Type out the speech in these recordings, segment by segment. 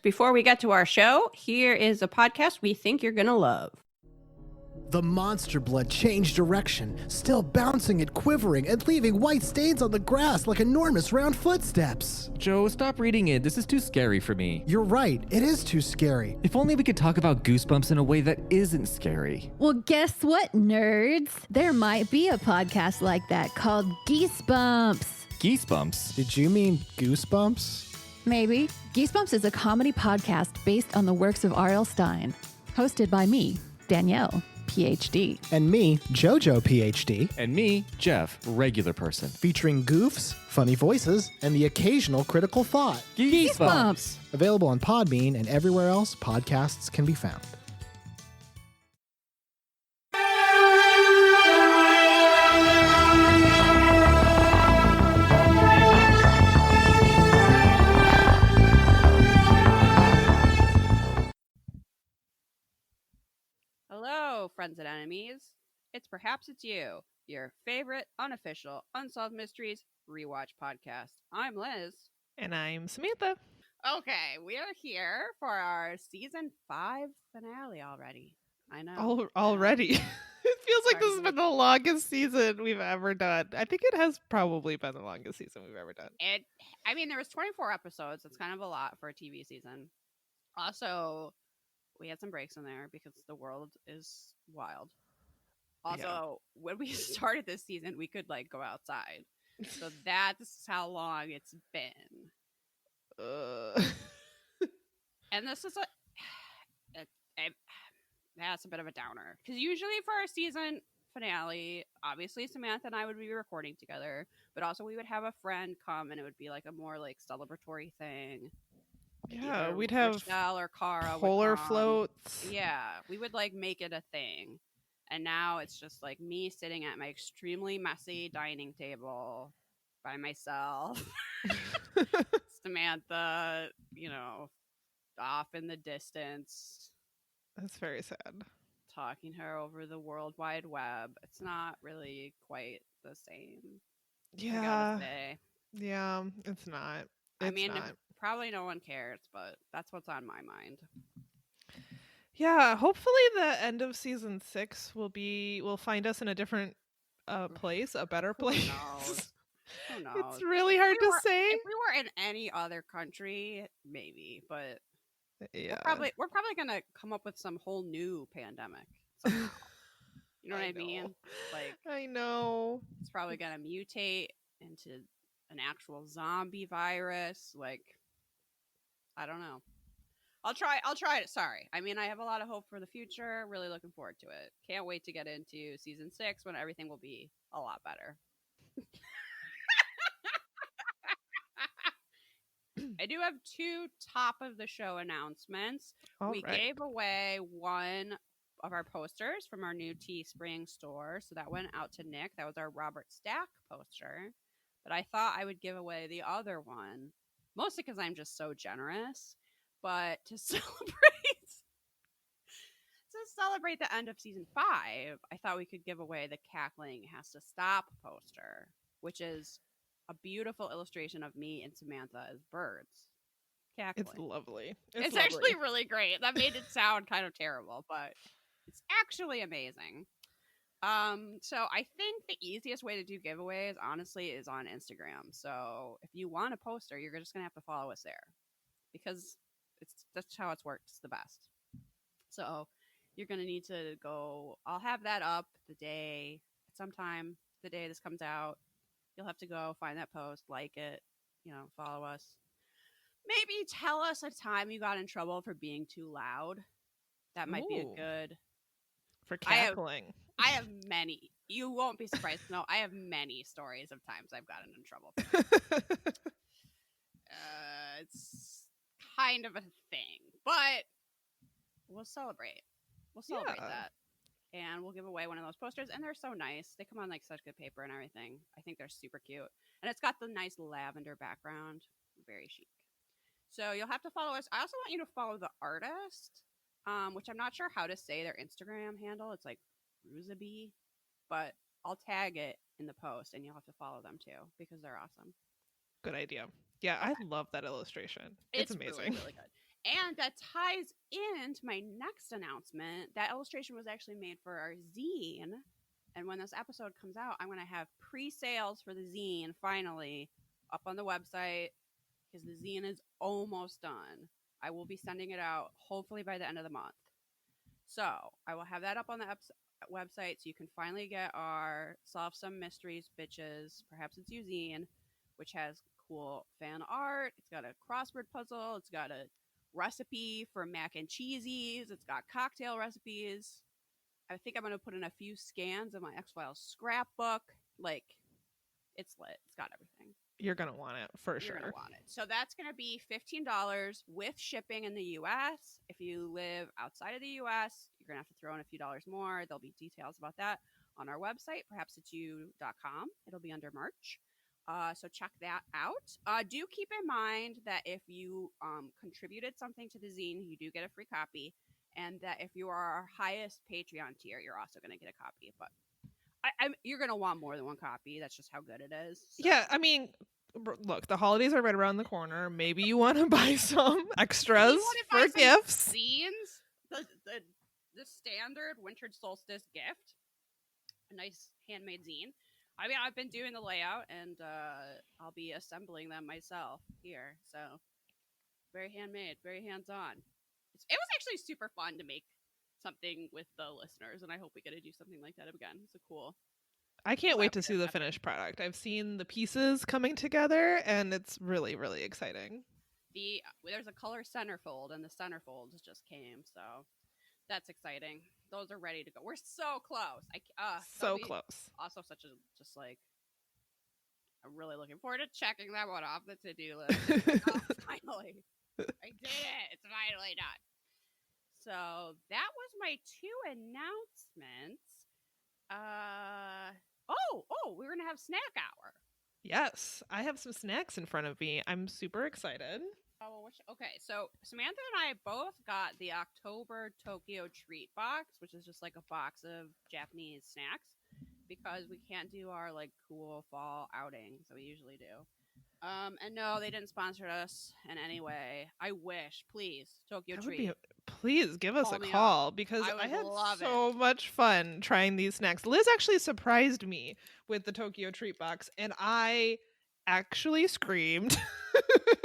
Before we get to our show, here is a podcast we think you're going to love. The monster blood changed direction, still bouncing and quivering and leaving white stains on the grass like enormous round footsteps. Joe, stop reading it. This is too scary for me. You're right, it is too scary. If only we could talk about Goosebumps in a way that isn't scary. Well, guess what, nerds? There might be a podcast like that called Geesebumps. Geesebumps? Did you mean Goosebumps? Maybe. Geesebumps is a comedy podcast based on the works of R.L. Stein. Hosted by me, Danielle, PhD. And me, JoJo, PhD. And me, Jeff, regular person. Featuring goofs, funny voices, and the occasional critical thought. Geesebumps! Available on Podbean and everywhere else podcasts can be found. Hello, friends and enemies. Perhaps it's you, your favorite unofficial Unsolved Mysteries rewatch podcast. I'm Liz. And I'm Samantha. Okay, we are here for our season 5 finale already. I know. Already. It feels like this has Sorry. been the longest season we've ever done. I think it has probably been the longest season we've ever done. There was 24 episodes. It's kind of a lot for a TV season. Also, we had some breaks in there because the world is wild. Also, when we started this season, we could go outside. So that's how long it's been. And this is that's a bit of a downer. Because usually for our season finale, obviously Samantha and I would be recording together, but also we would have a friend come and it would be a more celebratory thing. Yeah, Either we'd have Rochelle or Cara would polar come. floats. Yeah, we would make it a thing. And now it's just me sitting at my extremely messy dining table by myself. Samantha, off in the distance, That's very sad. talking her over the World Wide Web. It's not really quite the same. I Yeah. gotta say. Yeah, it's not. It's not. Probably no one cares, but that's what's on my mind. Yeah, hopefully the end of season 6 will find us in a different place, a better place. knows? Who knows? It's really hard to say. If we were in any other country, maybe, but Yeah. we're probably gonna come up with some whole new pandemic somehow. You know what I mean? I know. It's probably gonna mutate into an actual zombie virus. I don't know. I'll try it. Sorry. I have a lot of hope for the future. Really looking forward to it. Can't wait to get into season 6 when everything will be a lot better. I do have 2 top of the show announcements. We gave away one of our posters from our new Teespring store. So that went out to Nick. That was our Robert Stack poster. But I thought I would give away the other one, mostly because I'm just so generous. But to celebrate the end of season 5, I thought we could give away the Cackling Has to Stop poster, which is a beautiful illustration of me and Samantha as birds cackling. It's lovely. It's lovely. actually really great. That made it sound kind of terrible, but it's actually amazing. So I think the easiest way to do giveaways, honestly, is on Instagram. So if you want a poster, you're just gonna have to follow us there because that's how it's worked the best. So you're gonna need to go. I'll have that up sometime the day this comes out. You'll have to go find that post, like it, follow us. Maybe tell us a time you got in trouble for being too loud. That might be a good. For cackling. I have many. You won't be surprised to know I have many stories of times I've gotten in trouble. It's kind of a thing, but we'll celebrate. We'll celebrate that. And we'll give away one of those posters. And they're so nice. They come on such good paper and everything. I think they're super cute. And it's got the nice lavender background. Very chic. So you'll have to follow us. I also want you to follow the artist, which I'm not sure how to say their Instagram handle. It's Ruzaby. But I'll tag it in the post and you'll have to follow them too because they're awesome. Good idea. Yeah, I love that illustration. It's amazing. Really, really good. And that ties into my next announcement. That illustration was actually made for our zine. And when this episode comes out, I'm going to have pre-sales for the zine finally up on the website because the zine is almost done. I will be sending it out hopefully by the end of the month. So I will have that up on the website so you can finally get our Solve Some Mysteries Bitches, Perhaps It's You zine, which has cool fan art. It's got a crossword puzzle. It's got a recipe for mac and cheesies. It's got cocktail recipes. I think I'm going to put in a few scans of my X-Files scrapbook. Like, it's lit. It's got everything. You're going to want it for sure. You're going to want it. So that's going to be $15 with shipping in the U.S. If you live outside of the U.S., you're going to have to throw in a few dollars more. There'll be details about that on our website, perhapsitsyou.com. It'll be under merch. So check that out. Do keep in mind that if you contributed something to the zine, you do get a free copy. And that if you are our highest Patreon tier, you're also going to get a copy. But you're going to want more than one copy. That's just how good it is. So. Yeah, I mean, look, the holidays are right around the corner. Maybe you want to buy some extras for gifts. Zines, the standard winter solstice gift, a nice handmade zine. I mean, I've been doing the layout, and I'll be assembling them myself here. So very handmade, very hands-on. It was actually super fun to make something with the listeners, and I hope we get to do something like that again. It's a cool. I can't wait to see the finished product. I've seen the pieces coming together, and it's really, really exciting. There's a color centerfold, and the centerfold just came, so that's exciting. Those are ready to go. We're so close. So close. Also, I'm really looking forward to checking that one off the to-do list. Finally. I did it. It's finally done. So that was my 2 announcements. We're going to have snack hour. Yes, I have some snacks in front of me. I'm super excited. Okay, so Samantha and I both got the October Tokyo Treat box, which is just like a box of Japanese snacks, because we can't do our like cool fall outings that we usually do. And no, they didn't sponsor us in any way. I wish, please, Tokyo Treat. Please give us a call because I had so much fun trying these snacks. Liz actually surprised me with the Tokyo Treat box, and I actually screamed.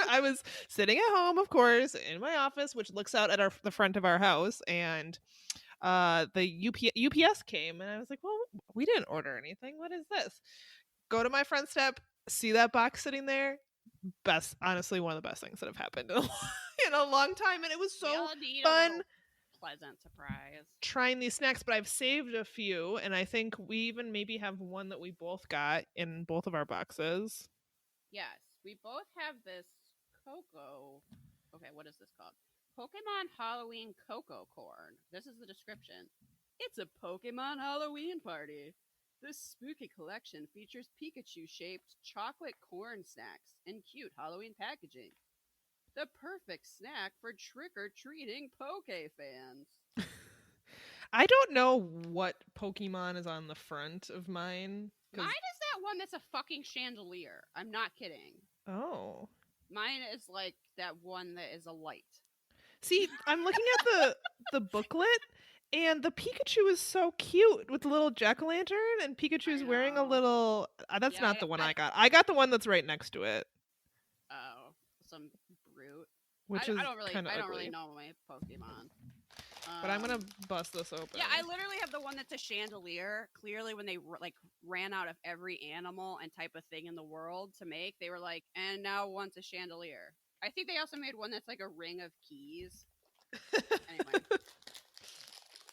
I was sitting at home, of course, in my office, which looks out at the front of our house, and the UPS came, and I was like, well, we didn't order anything. What is this? Go to my front step, see that box sitting there. Honestly, one of the best things that have happened in a long time, and it was so fun. Pleasant surprise trying these snacks, but I've saved a few, and I think we even maybe have one that we both got in both of our boxes. Yes, we both have this cocoa. Okay, what is this called? Pokemon Halloween Cocoa Corn. This is the description. It's a Pokemon Halloween party. This spooky collection features Pikachu-shaped chocolate corn snacks in cute Halloween packaging. The perfect snack for trick-or-treating Poke fans. I don't know what Pokemon is on the front of mine. Mine is that one that's a fucking chandelier. I'm not kidding. Oh. Mine is like that one that is a light. See, I'm looking at the booklet, and the Pikachu is so cute with the little jack-o'-lantern, and Pikachu's wearing a little... that's not the one I got. I got the one that's right next to it. Oh, some brute. Which I don't really know my Pokemon. But I'm gonna bust this open. Yeah, I literally have the one that's a chandelier. Clearly, when they ran out of every animal and type of thing in the world to make, they were like, and now one's a chandelier. I think they also made one that's like a ring of keys. Anyway,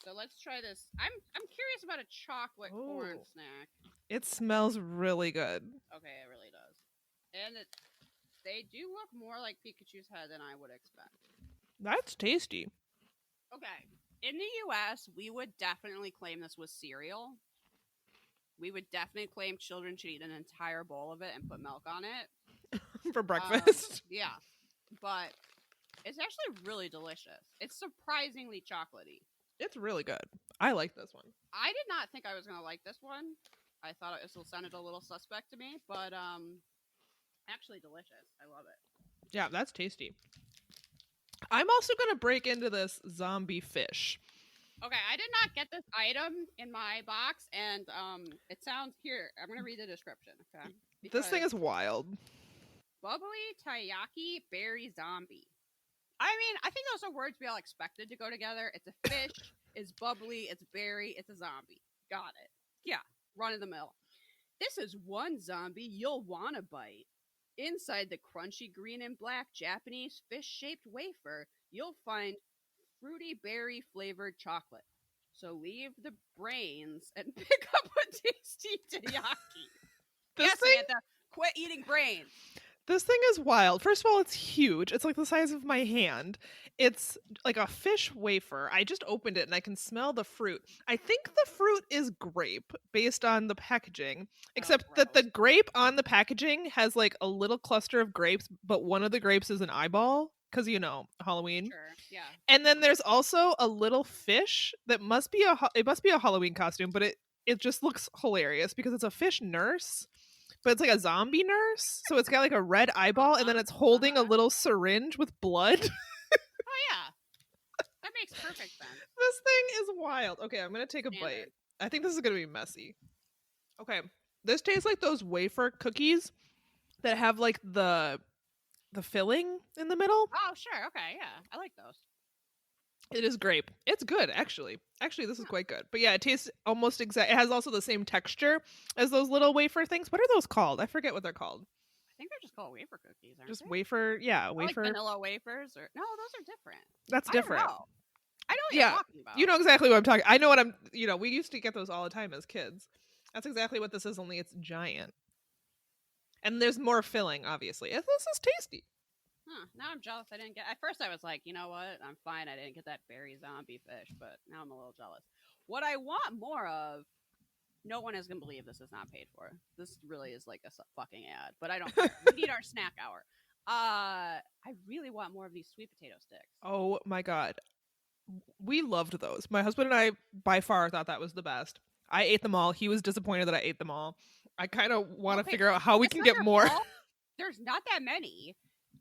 so let's try this. I'm curious about a chocolate corn snack. It smells really good. Okay, it really does, and they do look more like Pikachu's head than I would expect. That's tasty. Okay. In the U.S., we would definitely claim this was cereal. We would definitely claim children should eat an entire bowl of it and put milk on it. For breakfast? Yeah. But it's actually really delicious. It's surprisingly chocolatey. It's really good. I like this one. I did not think I was going to like this one. I thought it still sounded a little suspect to me, but actually delicious. I love it. Yeah, that's tasty. I'm also going to break into this zombie fish. Okay, I did not get this item in my box, and it sounds here. I'm gonna read the description. Okay, this thing is wild. Bubbly taiyaki berry zombie. I mean, I think those are words we all expected to go together. It's a fish, it's bubbly, it's berry, it's a zombie. Got it. Yeah, run of the mill. This is one zombie you'll wanna bite. Inside the crunchy green and black Japanese fish-shaped wafer, you'll find fruity berry flavored chocolate. So leave the brains and pick up a tasty taiyaki. Yes, Samantha, quit eating brains. This thing is wild. First of all, it's huge. It's like the size of my hand. It's like a fish wafer. I just opened it and I can smell the fruit. I think the fruit is grape based on the packaging, except that the grape on the packaging has like a little cluster of grapes, but one of the grapes is an eyeball. Because, Halloween. Sure, yeah. And then there's also a little fish that must be a Halloween costume, but it just looks hilarious because it's a fish nurse, but it's like a zombie nurse. So it's got like a red eyeball, and then it's holding a little syringe with blood. Oh, yeah. That makes perfect sense. This thing is wild. Okay, I'm going to take a bite. I think this is going to be messy. Okay, this tastes like those wafer cookies that have like the filling in the middle. Oh, sure. Okay, yeah. I like those. It is grape. It's good, actually. Actually, this is quite good. But yeah, it tastes almost exact. It has also the same texture as those little wafer things. What are those called? I forget what they're called. I think they're just called wafer cookies, aren't just they? Wafer, yeah, wafer. Like vanilla wafers, or no, those are different. That's different. I know what you're talking about. You know exactly what I'm talking. I know what I'm. We used to get those all the time as kids. That's exactly what this is. Only it's giant. And there's more filling, obviously. This is tasty. Huh. Now I'm jealous I didn't get... At first I was like, you know what? I'm fine. I didn't get that berry zombie fish, but now I'm a little jealous. What I want more of... No one is going to believe this is not paid for. This really is like a fucking ad, but I don't care. We need our snack hour. I really want more of these sweet potato sticks. Oh my God. We loved those. My husband and I, by far, thought that was the best. I ate them all. He was disappointed that I ate them all. I kind of want to figure out how we can get more. There's not that many.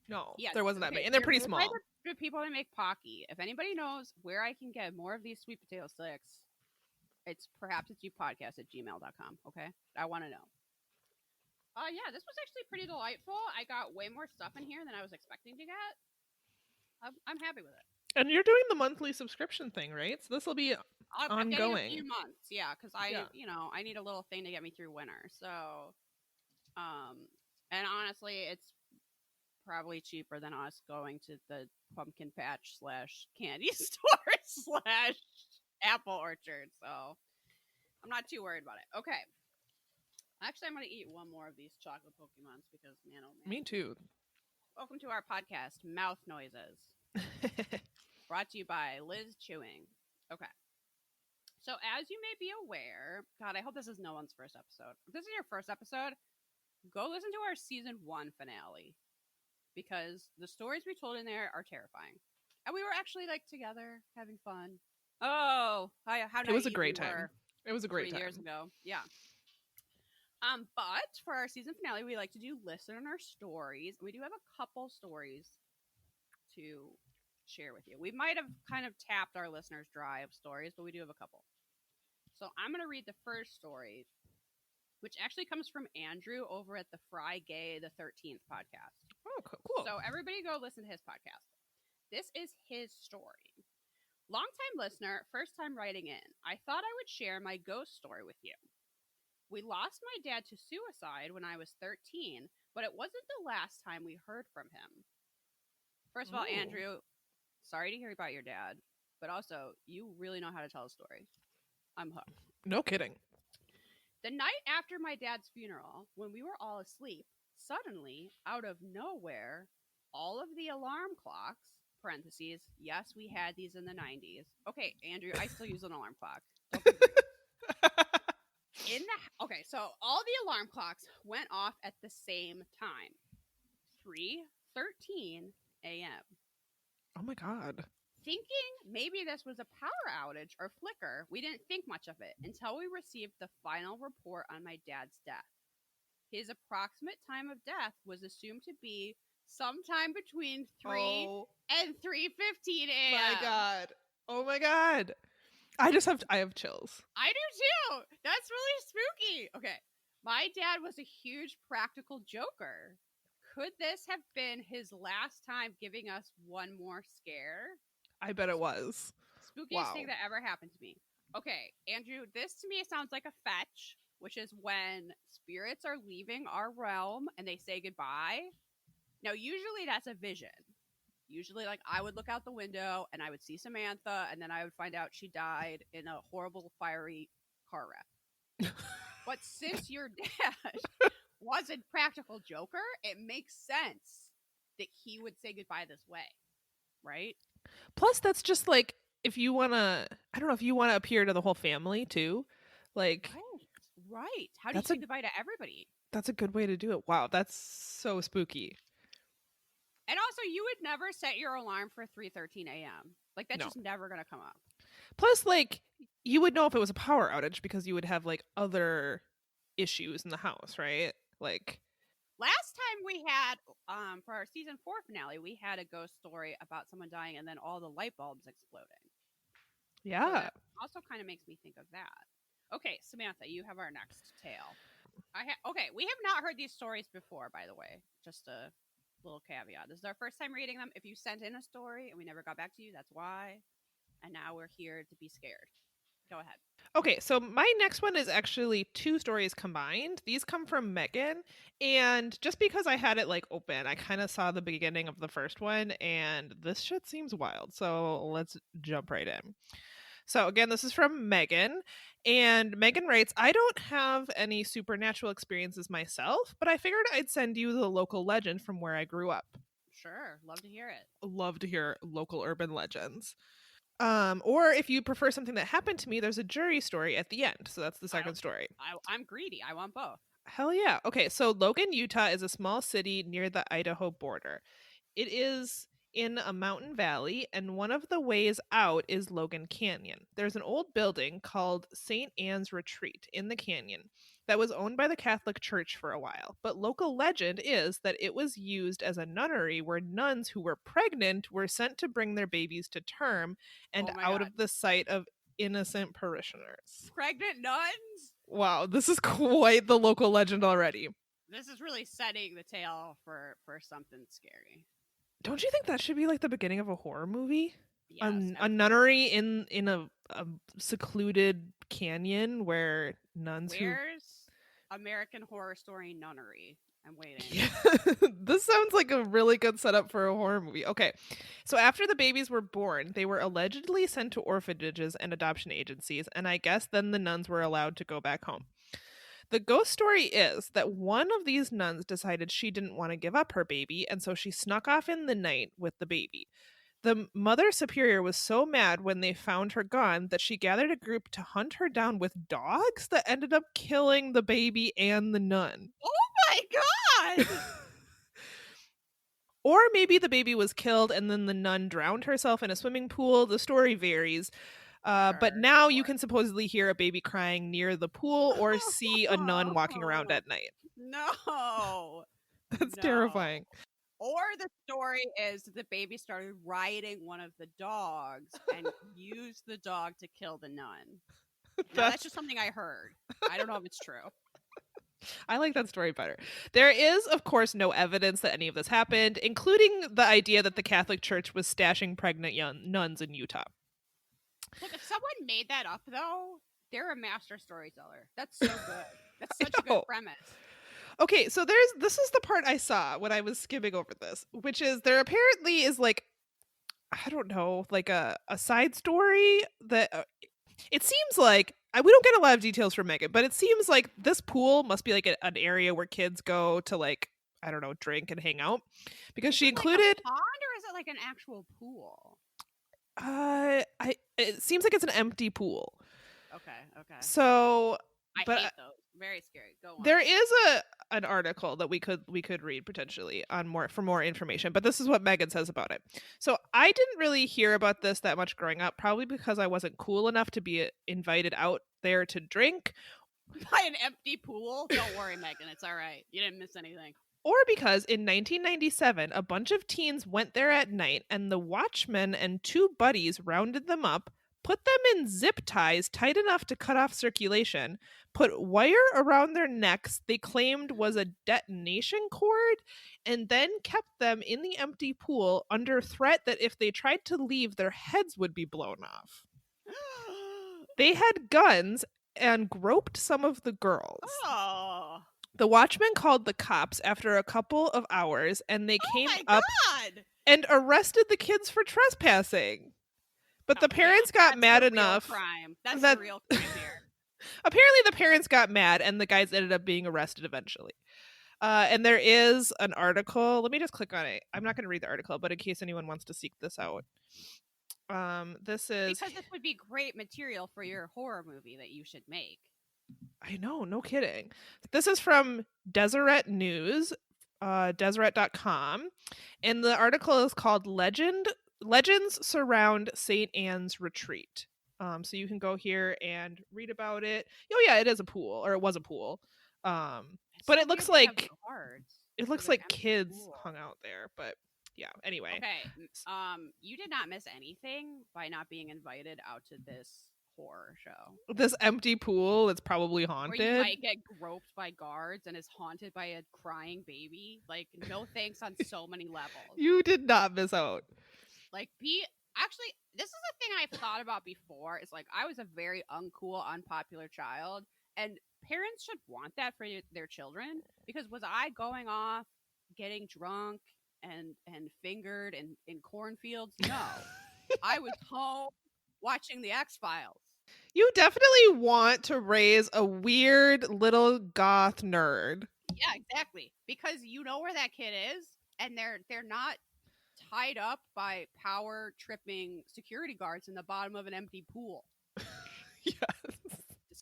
No, there wasn't that many. And they're pretty small. The people that make Pocky. If anybody knows where I can get more of these sweet potato sticks, it's perhapsitsyouPodcast@gmail.com. Okay? I want to know. Yeah, this was actually pretty delightful. I got way more stuff in here than I was expecting to get. I'm happy with it. And you're doing the monthly subscription thing, right? So this will be ongoing. I'm getting a few months, yeah, because I need a little thing to get me through winter. So, and honestly, it's probably cheaper than us going to the pumpkin patch / candy store / apple orchard. So, I'm not too worried about it. Okay. Actually, I'm going to eat one more of these chocolate Pokemons because, man, oh man. Me too. Welcome to our podcast, Mouth Noises. Brought to you by Liz Chewing. Okay. So, as you may be aware, God, I hope this is no one's first episode. If this is your first episode, go listen to our season 1 finale. Because the stories we told in there are terrifying. And we were actually, like, together, having fun. Oh, how it was a great time. It was a great 3 time. years ago. Yeah. But for our season finale, we like to do listener stories. We do have a couple stories to share with you. We might have kind of tapped our listeners dry of stories, but we do have a couple. So I'm going to read the first story, which actually comes from Andrew over at the Fry Gay the 13th podcast. Oh, cool. So everybody go listen to his podcast. This is his story. Longtime listener, first time writing in. I thought I would share my ghost story with you. We lost my dad to suicide when I was 13, but it wasn't the last time we heard from him. First of all, Andrew, sorry to hear about your dad, but also, you really know how to tell a story. I'm hooked. No kidding. The night after my dad's funeral, when we were all asleep, suddenly, out of nowhere, all of the alarm clocks, parentheses, yes, we had these in the 90s. Okay, Andrew, I still use an alarm clock. Okay, so all the alarm clocks went off at the same time. 3:13 a.m. Oh my God. Thinking maybe this was a power outage or flicker, we didn't think much of it until we received the final report on my dad's death. His approximate time of death was assumed to be sometime between 3 and 3:15 a.m. My God. Oh my God. I have chills. I do too. That's really spooky. Okay. My dad was a huge practical joker. Could this have been his last time giving us one more scare? I bet it was. Spookiest thing that ever happened to me. Okay, Andrew, this to me sounds like a fetch, which is when spirits are leaving our realm and they say goodbye. Now, usually that's a vision. Usually, like, I would look out the window and I would see Samantha, and then I would find out she died in a horrible, fiery car wreck. But since your dad wasn't practical joker, it makes sense that he would say goodbye this way, right? Plus, that's just like, if you want to, I don't know, if you want to appear to the whole family too, like, right. How do you say goodbye to everybody? That's a good way to do it. Wow, that's so spooky. And also, you would never set your alarm for 3:13 a.m. Like, that's just never going to come up. Plus, like, you would know if it was a power outage because you would have, like, other issues in the house, right? Like, last time we had, for our season 4 finale, we had a ghost story about someone dying and then all the light bulbs exploding. Yeah. So that also kind of makes me think of that. Okay, Samantha, you have our next tale. Okay, we have not heard these stories before, by the way. Just a little caveat. This is our first time reading them. If you sent in a story and we never got back to you, that's why. And now we're here to be scared. Go ahead. Okay, so my next one is actually 2 stories combined. These come from Megan, and just because I had it like open, I kind of saw the beginning of the first one, and this shit seems wild. So let's jump right in. So again, this is from Megan, and Megan writes, I don't have any supernatural experiences myself, but I figured I'd send you the local legend from where I grew up. Sure, love to hear it. Love to hear local urban legends. Or if you prefer something that happened to me, there's a jury story at the end. So that's the second story. I'm greedy. I want both. Hell yeah. Okay, so Logan, Utah is a small city near the Idaho border. It is in a mountain valley, and one of the ways out is Logan Canyon. There's an old building called St. Anne's Retreat in the canyon that was owned by the Catholic Church for a while. But local legend is that it was used as a nunnery where nuns who were pregnant were sent to bring their babies to term and out of the sight of innocent parishioners. Pregnant nuns? Wow, this is quite the local legend already. This is really setting the tale for something scary. Don't you think that should be like the beginning of a horror movie? Yes, a nunnery in a secluded canyon where nuns Where's American Horror Story Nunnery? I'm waiting. Yeah. This sounds like a really good setup for a horror movie. Okay. So after the babies were born, they were allegedly sent to orphanages and adoption agencies, and I guess then the nuns were allowed to go back home. The ghost story is that one of these nuns decided she didn't want to give up her baby, and so she snuck off in the night with the baby. The Mother Superior was so mad when they found her gone that she gathered a group to hunt her down with dogs that ended up killing the baby and the nun. Oh my God! Or maybe the baby was killed and then the nun drowned herself in a swimming pool. The story varies. But now you can supposedly hear a baby crying near the pool or see a nun walking around at night. No. That's terrifying. Or the story is the baby started riding one of the dogs and used the dog to kill the nun. That's just something I heard. I don't know if it's true. I like that story better. There is, of course, no evidence that any of this happened, including the idea that the Catholic Church was stashing pregnant nuns in Utah. Look, if someone made that up, though, they're a master storyteller. That's so good. That's such a good premise. Okay, so this is the part I saw when I was skimming over this, which is there apparently is like, I don't know, like a side story that it seems like, we don't get a lot of details from Megan, but it seems like this pool must be like an area where kids go to, like, I don't know, drink and hang out, because she included like a pond, or is it like an actual pool? It seems like it's an empty pool. Okay. So I hate those. Very scary. Go on. There is an article that we could read potentially for more information, but this is what Megan says about it. So I didn't really hear about this that much growing up, probably because I wasn't cool enough to be invited out there to drink. By an empty pool? Don't worry, Megan. It's all right. You didn't miss anything. or because in 1997, a bunch of teens went there at night and the watchman and 2 buddies rounded them up, put them in zip ties tight enough to cut off circulation, put wire around their necks they claimed was a detonation cord, and then kept them in the empty pool under threat that if they tried to leave, their heads would be blown off. They had guns and groped some of the girls. Oh. The watchman called the cops after a couple of hours, and they came up and arrested the kids for trespassing. But the parents got mad enough. Crime. That's the real crime here. Apparently, the parents got mad, and the guys ended up being arrested eventually. And there is an article. Let me just click on it. I'm not going to read the article, but in case anyone wants to seek this out. This is because this would be great material for your horror movie that you should make. I know, no kidding. This is from Deseret News, Deseret.com, and the article is called Legends Surround St. Anne's Retreat. So you can go here and read about it. Oh yeah, it is a pool, or it was a pool. But it looks like kids hung out there, but yeah, anyway. Okay. You did not miss anything by not being invited out to this horror show. This empty pool that's probably haunted. Where you might get groped by guards and is haunted by a crying baby. Like, no thanks on so many levels. You did not miss out. Like, actually, this is a thing I've thought about before. Is like, I was a very uncool, unpopular child, and parents should want that for their children. Because was I going off, getting drunk, and fingered in cornfields? No. I was home watching the X-Files. You definitely want to raise a weird little goth nerd. Yeah, exactly. Because you know where that kid is, and they're not tied up by power tripping security guards in the bottom of an empty pool. Yes.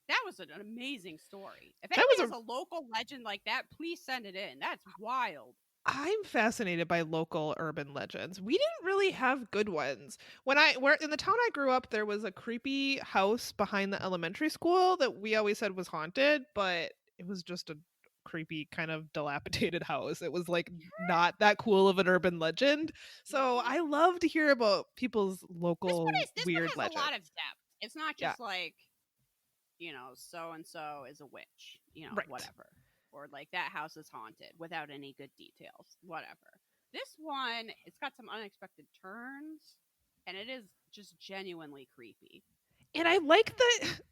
That was an amazing story. If anyone has a local legend like that, please send it in. That's wild. I'm fascinated by local urban legends. We didn't really have good ones. Where in the town I grew up, there was a creepy house behind the elementary school that we always said was haunted, but it was just a creepy kind of dilapidated house. It was like not that cool of an urban legend. So I love to hear about people's local weird legends. This one has a lot of depth. It's not just like, so and so is a witch, right. Whatever. Or like that house is haunted without any good details, whatever. This one, it's got some unexpected turns, and it is just genuinely creepy. And I like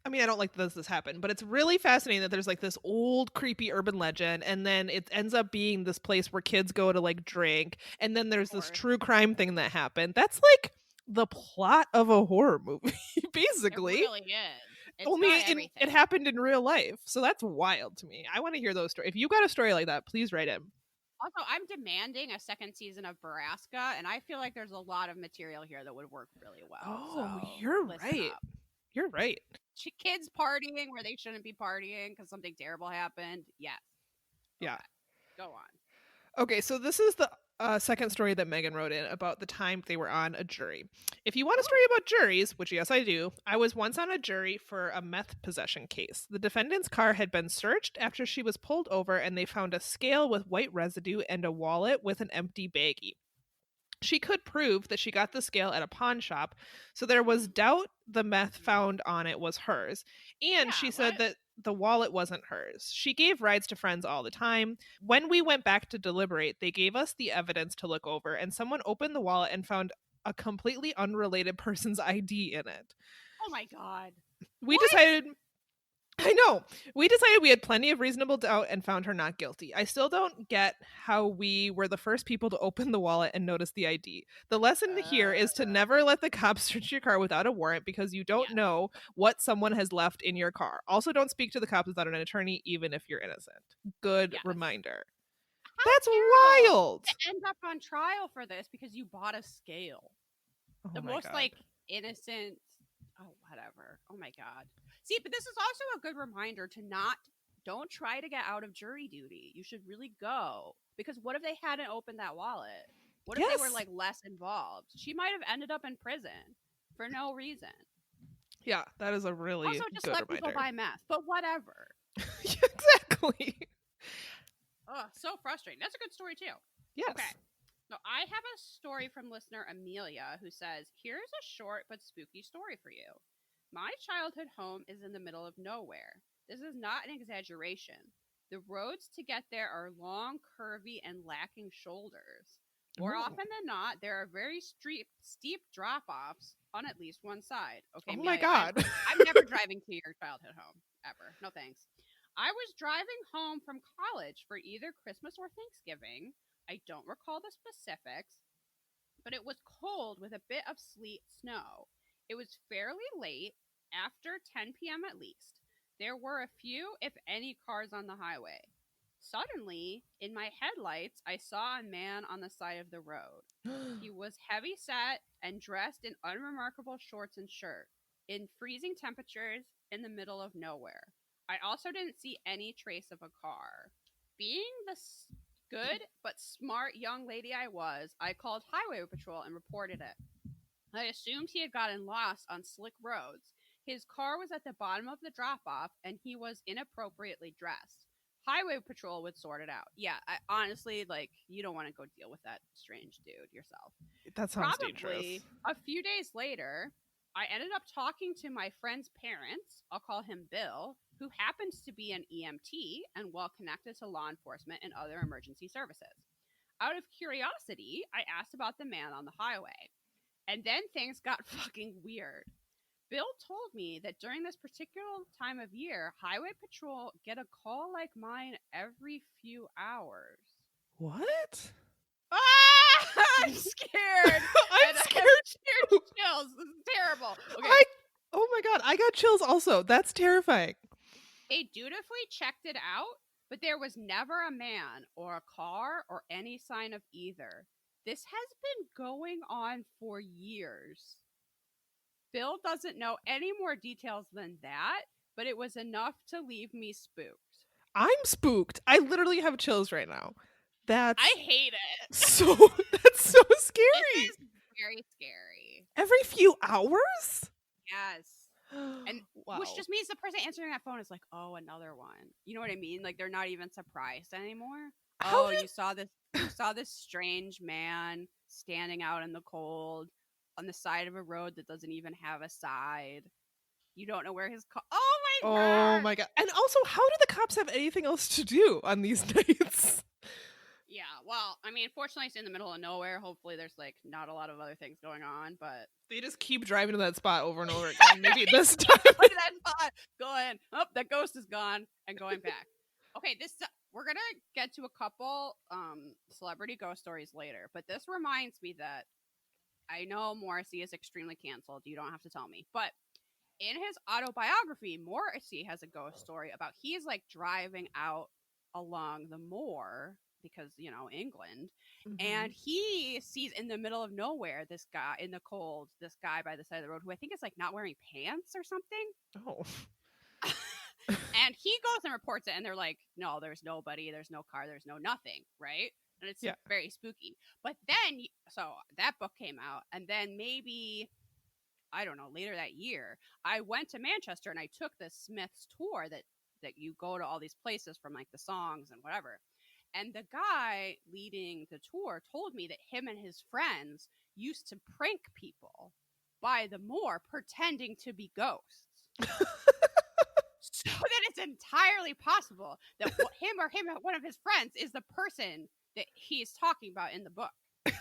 I don't like this happened, but it's really fascinating that there's like this old creepy urban legend, and then it ends up being this place where kids go to like drink, and then there's this true crime thing that happened. That's like the plot of a horror movie, basically. It really is. It's only it happened in real life, so that's wild to me. I want to hear those stories. If you got a story like that, please write in. Also, I'm demanding a second season of Borrasca, and I feel like there's a lot of material here that would work really well. Oh, so you're right. You're right. Kids partying where they shouldn't be partying because something terrible happened. Yes. Yeah. Okay. Go on. Okay, so this is the second story that Megan wrote in about the time they were on a jury. If you want a story about juries, which yes I do, I was once on a jury for a meth possession case. The defendant's car had been searched after she was pulled over, and they found a scale with white residue and a wallet with an empty baggie. She could prove that she got the scale at a pawn shop, so there was doubt the meth found on it was hers. And she said that the wallet wasn't hers. She gave rides to friends all the time. When we went back to deliberate, they gave us the evidence to look over, and someone opened the wallet and found a completely unrelated person's ID in it. Oh my God. We decided we had plenty of reasonable doubt and found her not guilty. I still don't get how we were the first people to open the wallet and notice the ID. The lesson here is to never let the cops search your car without a warrant, because you don't know what someone has left in your car. Also, don't speak to the cops without an attorney, even if you're innocent. Good reminder. That's wild. To end up on trial for this because you bought a scale. Oh the most God. Innocent. Oh, whatever. Oh my God. See, but this is also a good reminder to don't try to get out of jury duty. You should really go, because what if they hadn't opened that wallet? What if they were like less involved? She might have ended up in prison for no reason. Yeah, that is a really also just good let reminder. People buy meth, but whatever. Exactly. Oh, so frustrating. That's a good story too. Yes. Okay. So I have a story from listener Amelia who says, here's a short but spooky story for you. My childhood home is in the middle of nowhere. This is not an exaggeration. The roads to get there are long, curvy, and lacking shoulders. More often than not, there are very steep drop-offs on at least one side. Okay, oh Amelia, my God. I'm never driving to your childhood home, ever. No thanks. I was driving home from college for either Christmas or Thanksgiving. I don't recall the specifics, but it was cold with a bit of sleet snow. It was fairly late, after 10 p.m. at least. There were a few, if any, cars on the highway. Suddenly, in my headlights, I saw a man on the side of the road. He was heavy set and dressed in unremarkable shorts and shirt, in freezing temperatures in the middle of nowhere. I also didn't see any trace of a car. Being the good but smart young lady I was, I called Highway Patrol and reported it. I assumed he had gotten lost on slick roads. His car was at the bottom of the drop-off, and he was inappropriately dressed. Highway Patrol would sort it out. Yeah, honestly, you don't want to go deal with that strange dude yourself. That sounds dangerous. A few days later, I ended up talking to my friend's parents. I'll call him Bill, who happens to be an EMT and well connected to law enforcement and other emergency services. Out of curiosity, I asked about the man on the highway. And then things got fucking weird. Bill told me that during this particular time of year, Highway Patrol get a call like mine every few hours. What? Ah! I'm scared. I'm scared. Chills. This is terrible. Okay. Oh my God, I got chills also. That's terrifying. They dutifully checked it out, but there was never a man or a car or any sign of either. This has been going on for years. Bill doesn't know any more details than that, but it was enough to leave me spooked. I'm spooked. I literally have chills right now. I hate it. That's so scary. It is very scary. Every few hours? Yes. And wow. Which just means the person answering that phone is like, oh, another one. You know what I mean? Like they're not even surprised anymore. You saw this strange man standing out in the cold on the side of a road that doesn't even have a side. You don't know where his car. Oh my God. And also, how do the cops have anything else to do on these nights? Yeah, well, I mean, fortunately, it's in the middle of nowhere. Hopefully, there's not a lot of other things going on, but they just keep driving to that spot over and over again. Maybe this time, that spot, going, oh, that ghost is gone, and going back. Okay, we're gonna get to a couple celebrity ghost stories later, but this reminds me that I know Morrissey is extremely canceled. You don't have to tell me, but in his autobiography, Morrissey has a ghost story about he's driving out along the moor. Because, England. Mm-hmm. And he sees in the middle of nowhere this guy in the cold, this guy by the side of the road who I think is not wearing pants or something. Oh. And he goes and reports it and they're like, no, there's nobody, there's no car, there's no nothing, right? And it's very spooky. But then, so that book came out and then maybe, I don't know, later that year, I went to Manchester and I took the Smiths tour that you go to all these places from the songs and whatever. And the guy leading the tour told me that him and his friends used to prank people by the moor pretending to be ghosts. So that it's entirely possible that one of his friends is the person that he's talking about in the book. That's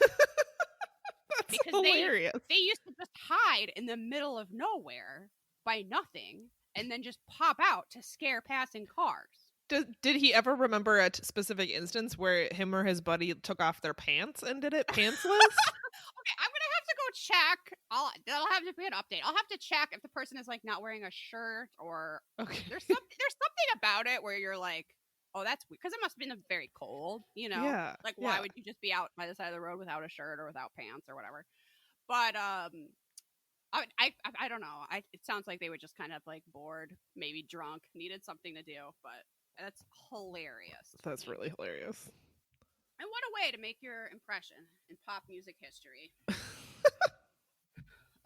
because hilarious. They used to just hide in the middle of nowhere by nothing and then just pop out to scare passing cars. Did he ever remember a specific instance where him or his buddy took off their pants and did it pantsless? Okay, I'm gonna have to go check. That'll have to be an update. I'll have to check if the person is not wearing a shirt or there's something about it where you're like, oh, that's weird because it must have been very cold, Yeah. Why would you just be out by the side of the road without a shirt or without pants or whatever? But I don't know. It sounds like they were just kind of bored, maybe drunk, needed something to do, but. That's hilarious. That's really hilarious. And what a way to make your impression in pop music history.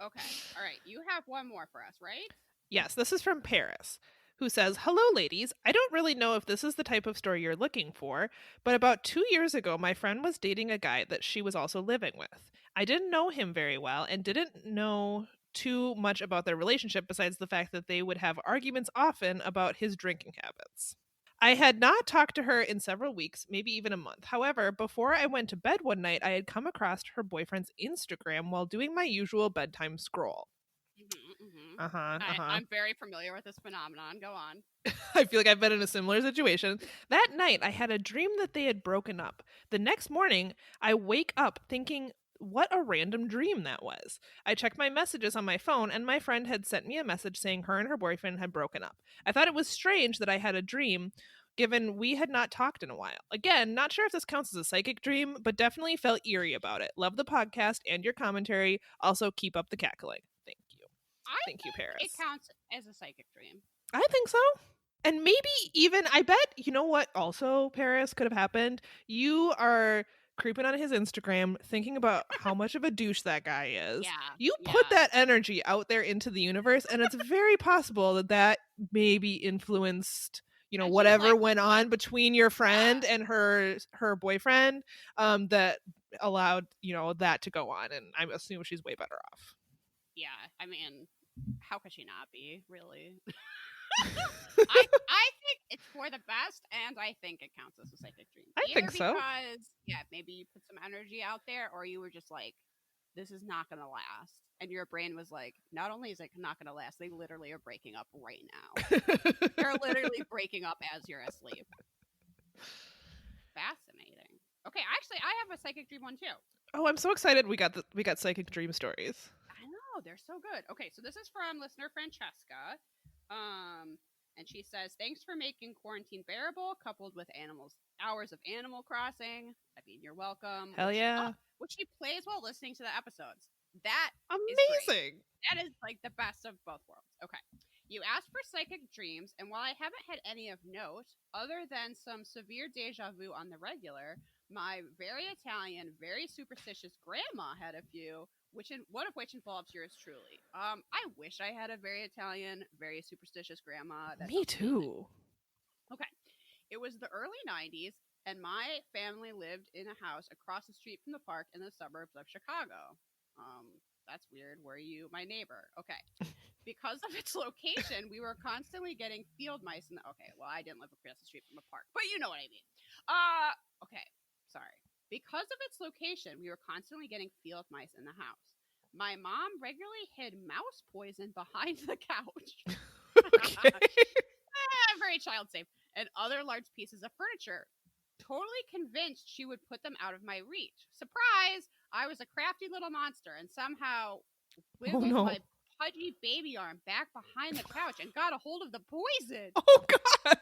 Okay. All right. You have one more for us, right? Yes. This is from Paris, who says, "Hello, ladies. I don't really know if this is the type of story you're looking for, but about 2 years ago, my friend was dating a guy that she was also living with. I didn't know him very well and didn't know too much about their relationship besides the fact that they would have arguments often about his drinking habits. I had not talked to her in several weeks, maybe even a month. However, before I went to bed one night, I had come across her boyfriend's Instagram while doing my usual bedtime scroll." I'm very familiar with this phenomenon. Go on. I feel like I've been in a similar situation. That night, I had a dream that they had broken up. The next morning, I wake up thinking, what a random dream that was. I checked my messages on my phone, and my friend had sent me a message saying her and her boyfriend had broken up. I thought it was strange that I had a dream, given we had not talked in a while. Again, not sure if this counts as a psychic dream, but definitely felt eerie about it. Love the podcast and your commentary. Also, keep up the cackling. Thank you. Thank you, Paris. It counts as a psychic dream. I think so. And maybe even, I bet, you know what also, Paris, could have happened? You are creeping on his Instagram, thinking about how much of a douche that guy is. Yeah. You put that energy out there into the universe, and it's very possible that that maybe influenced, and whatever went on between your friend and her boyfriend, that allowed, that to go on. And I assume she's way better off. Yeah. I mean, how could she not be, really? I think it's for the best, and I think it counts as a psychic dream. I think so. Because, maybe you put some energy out there, or you were just like, this is not going to last. And your brain was like, not only is it not going to last, they literally are breaking up right now. They're literally breaking up as you're asleep. Fascinating. Okay, actually, I have a psychic dream one, too. Oh, I'm so excited we got psychic dream stories. I know, they're so good. Okay, so this is from listener Francesca. And she says, thanks for making quarantine bearable, coupled with hours of Animal Crossing. I mean, you're welcome. Hell yeah. Which she plays while listening to the episodes. That amazing. That is like the best of both worlds. Okay. You asked for psychic dreams, and while I haven't had any of note, other than some severe deja vu on the regular, my very Italian, very superstitious grandma had a few, one of which involves yours truly. I wish I had a very Italian, very superstitious grandma. Me too. Okay. It was the early 90s, and my family lived in a house across the street from the park in the suburbs of Chicago. That's weird. Were you my neighbor? Okay. Because of its location, we were constantly getting field mice okay, well, I didn't live across the street from a park, but you know what I mean. Okay. Sorry. Because of its location, we were constantly getting field mice in the house. My mom regularly hid mouse poison behind the couch. Okay. Very child safe. And other large pieces of furniture. Totally convinced she would put them out of my reach. Surprise! I was a crafty little monster and somehow wiggled my pudgy baby arm back behind the couch and got a hold of the poison. Oh, God.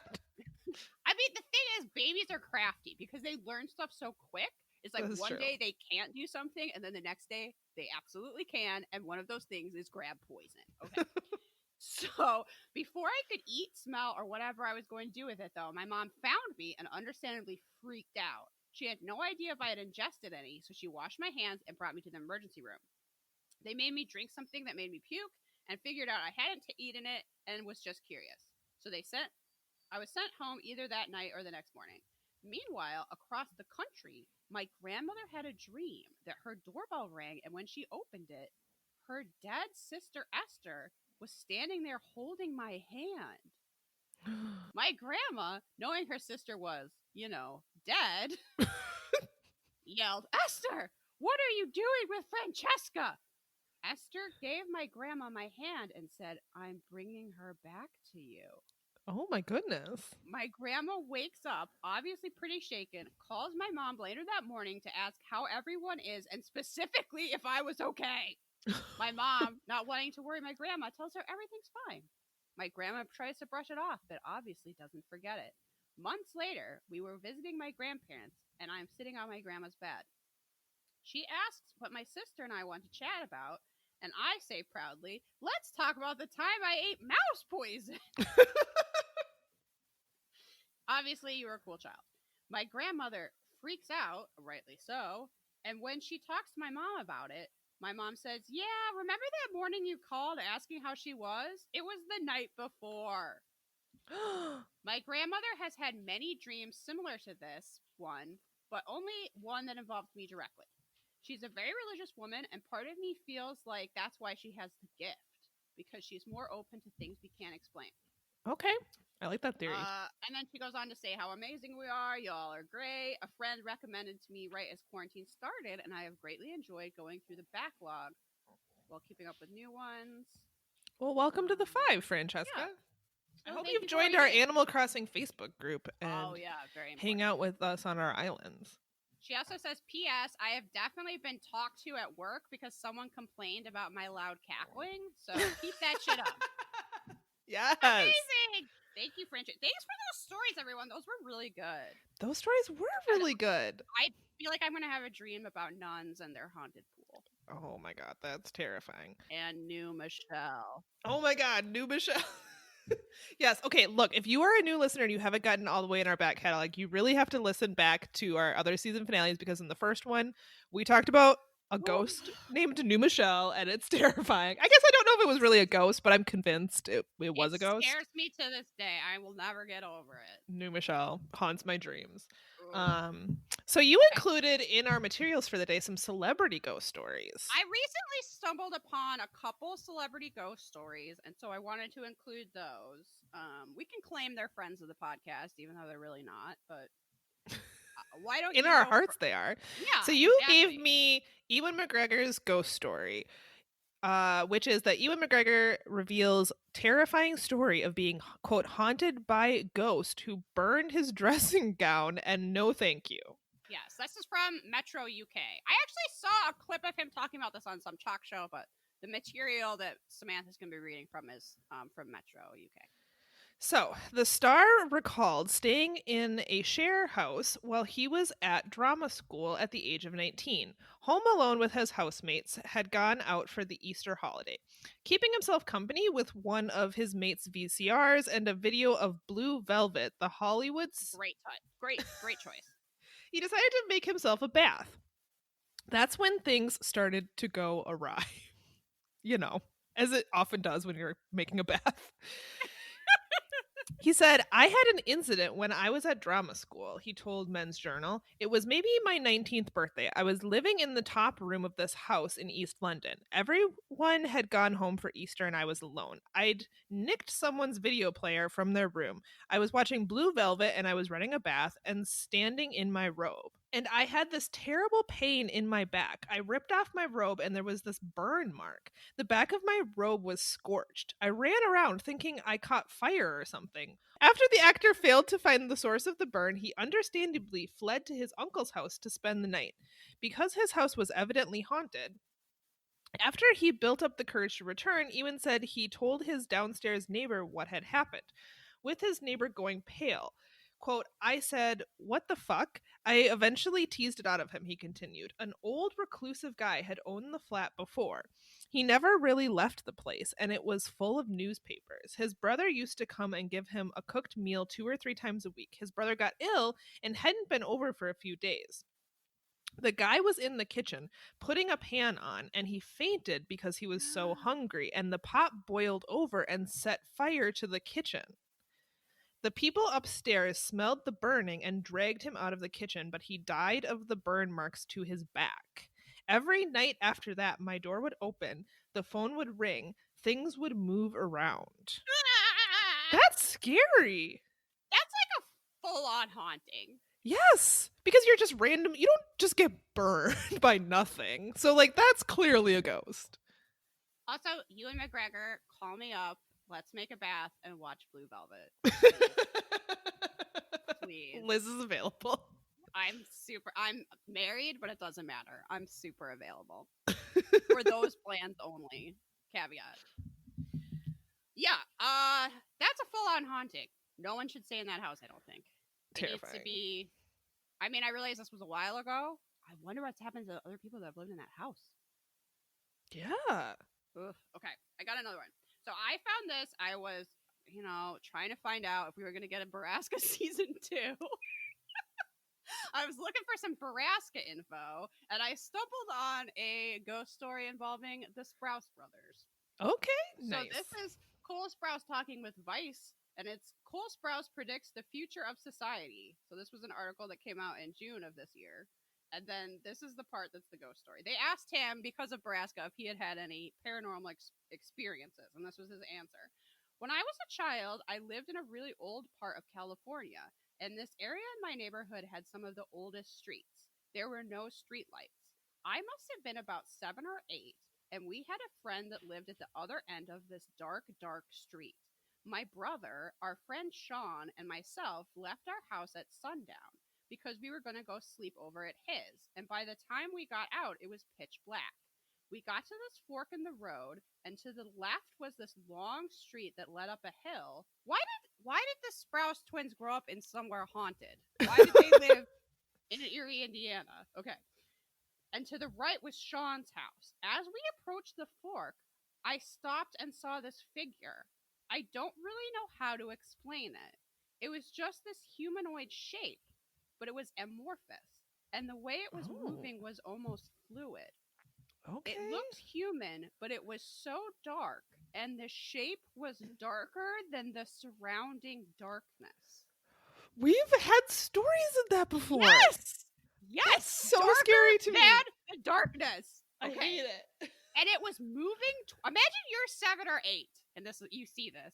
I mean, the thing is, babies are crafty because they learn stuff so quick. It's like one day they can't do something, and then the next day they absolutely can. And one of those things is grab poison. Okay. So before I could eat, smell, or whatever I was going to do with it, though, my mom found me and understandably freaked out. She had no idea if I had ingested any, so she washed my hands and brought me to the emergency room. They made me drink something that made me puke and figured out I hadn't eaten it and was just curious. So I was sent home either that night or the next morning. Meanwhile, across the country, my grandmother had a dream that her doorbell rang, and when she opened it, her dead sister Esther was standing there holding my hand. My grandma, knowing her sister was, dead, yelled, "Esther, what are you doing with Francesca?" Esther gave my grandma my hand and said, "I'm bringing her back to you." Oh, my goodness. My grandma wakes up, obviously pretty shaken, calls my mom later that morning to ask how everyone is, and specifically if I was okay. My mom, not wanting to worry my grandma, tells her everything's fine. My grandma tries to brush it off, but obviously doesn't forget it. Months later, we were visiting my grandparents, and I'm sitting on my grandma's bed. She asks what my sister and I want to chat about, and I say proudly, "Let's talk about the time I ate mouse poison." Obviously, you were a cool child. My grandmother freaks out, rightly so, and when she talks to my mom about it, my mom says, "Yeah, remember that morning you called asking how she was? It was the night before." My grandmother has had many dreams similar to this one, but only one that involved me directly. She's a very religious woman, and part of me feels like that's why she has the gift, because she's more open to things we can't explain. Okay. I like that theory. And then she goes on to say how amazing we are. Y'all are great. A friend recommended to me right as quarantine started, and I have greatly enjoyed going through the backlog while keeping up with new ones. Well, welcome to the 5, Francesca. Yeah. I hope you've joined our Animal Crossing Facebook group and very important. hang out with us on our islands. She also says, P.S. I have definitely been talked to at work because someone complained about my loud cackling, so keep that shit up. Yes. Amazing. Thank you, Francis. Thanks for those stories, everyone. Those were really good. Those stories were really good. I feel like I'm going to have a dream about nuns and their haunted pool. Oh my god, that's terrifying. And new Michelle. Oh my god, new Michelle. Yes. Okay, look, if you are a new listener and you haven't gotten all the way in our back catalog, you really have to listen back to our other season finales, because in the first one, we talked about a ghost named New Michelle, and it's terrifying. I guess I don't know if it was really a ghost, but I'm convinced it was a ghost. It scares me to this day. I will never get over it. New Michelle haunts my dreams. So you included in our materials for the day some celebrity ghost stories. I recently stumbled upon a couple celebrity ghost stories, and so I wanted to include those. We can claim they're friends of the podcast, even though they're really not, but why don't in our hearts they are. Yeah. So you gave me Ewan McGregor's ghost story, which is that Ewan McGregor reveals terrifying story of being, quote, haunted by a ghost who burned his dressing gown and no thank you. Yes, this is from Metro UK. I actually saw a clip of him talking about this on some talk show, but the material that Samantha's going to be reading from is from Metro UK. So, the star recalled staying in a share house while he was at drama school at the age of 19. Home alone with his housemates, had gone out for the Easter holiday, keeping himself company with one of his mates' VCRs and a video of Blue Velvet, the Hollywood's... Great choice. He decided to make himself a bath. That's when things started to go awry. You know, as it often does when you're making a bath. He said, I had an incident when I was at drama school, he told Men's Journal. It was maybe my 19th birthday. I was living in the top room of this house in East London. Everyone had gone home for Easter and I was alone. I'd nicked someone's video player from their room. I was watching Blue Velvet and I was running a bath and standing in my robe. And I had this terrible pain in my back. I ripped off my robe and there was this burn mark. The back of my robe was scorched. I ran around thinking I caught fire or something. After the actor failed to find the source of the burn, he understandably fled to his uncle's house to spend the night. Because his house was evidently haunted, after he built up the courage to return, Ewan said he told his downstairs neighbor what had happened, with his neighbor going pale. Quote, I said, what the fuck? I eventually teased it out of him, he continued. An old reclusive guy had owned the flat before. He never really left the place, and it was full of newspapers. His brother used to come and give him a cooked meal 2 or 3 times a week. His brother got ill and hadn't been over for a few days. The guy was in the kitchen putting a pan on, and he fainted because he was so hungry, and the pot boiled over and set fire to the kitchen. The people upstairs smelled the burning and dragged him out of the kitchen, but he died of the burn marks to his back. Every night after that, my door would open, the phone would ring, things would move around. That's scary. That's like a full-on haunting. Yes, because you're just random. You don't just get burned by nothing. So, like, that's clearly a ghost. Also, Ewan McGregor, call me up. Let's make a bath and watch Blue Velvet. Please. Liz is available. I'm married, but it doesn't matter. I'm super available. For those plans only. Caveat. Yeah, that's a full-on haunting. No one should stay in that house, I don't think. Terrifying. It needs to be... I mean, I realized this was a while ago. I wonder what's happened to other people that have lived in that house. Yeah. Ugh. Okay, I got another one. So I found this. I was, trying to find out if we were going to get a Borrasca season 2. I was looking for some Borrasca info, and I stumbled on a ghost story involving the Sprouse brothers. Okay, nice. So this is Cole Sprouse talking with Vice and it's Cole Sprouse predicts the future of society. So this was an article that came out in June of this year. And then this is the part that's the ghost story. They asked him, because of Braska, if he had any paranormal experiences, and this was his answer. When I was a child, I lived in a really old part of California, and this area in my neighborhood had some of the oldest streets. There were no streetlights. I must have been about 7 or 8, and we had a friend that lived at the other end of this dark, dark street. My brother, our friend Sean, and myself left our house at sundown because we were going to go sleep over at his. And by the time we got out, it was pitch black. We got to this fork in the road, and to the left was this long street that led up a hill. Why did the Sprouse twins grow up in somewhere haunted? Why did they live in Erie, Indiana? Okay. And to the right was Sean's house. As we approached the fork, I stopped and saw this figure. I don't really know how to explain it. It was just this humanoid shape, but it was amorphous, and the way it was moving was almost fluid. Okay. It looked human, but it was so dark, and the shape was darker than the surrounding darkness. We've had stories of that before. Yes! Yes! That's so scary to me. The darkness. Okay. I hate it. And it was moving. Imagine you're 7 or 8, and you see this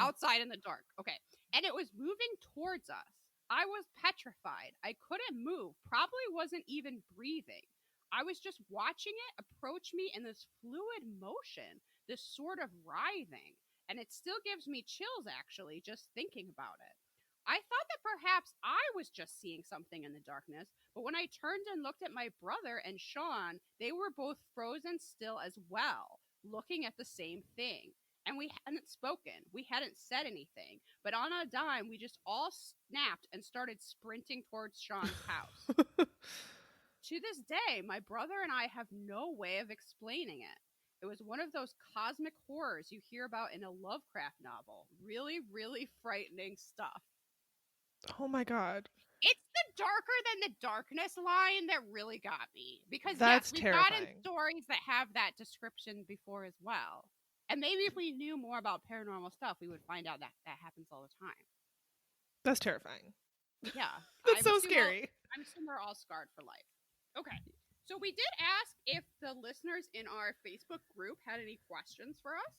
outside in the dark. Okay. And it was moving towards us. I was petrified. I couldn't move. Probably wasn't even breathing. I was just watching it approach me in this fluid motion, this sort of writhing. And it still gives me chills, actually, just thinking about it. I thought that perhaps I was just seeing something in the darkness, but when I turned and looked at my brother and Sean, they were both frozen still as well, looking at the same thing. And we hadn't spoken. We hadn't said anything. But on a dime, we just all snapped and started sprinting towards Sean's house. To this day, my brother and I have no way of explaining it. It was one of those cosmic horrors you hear about in a Lovecraft novel. Really, really frightening stuff. Oh my God. It's the darker than the darkness line that really got me. Because that's we've terrifying. gotten stories that have that description before as well. And maybe if we knew more about paranormal stuff, we would find out that that happens all the time. That's terrifying. Yeah. That's so scary. I'm assuming they're all scarred for life. Okay. So we did ask if the listeners in our Facebook group had any questions for us.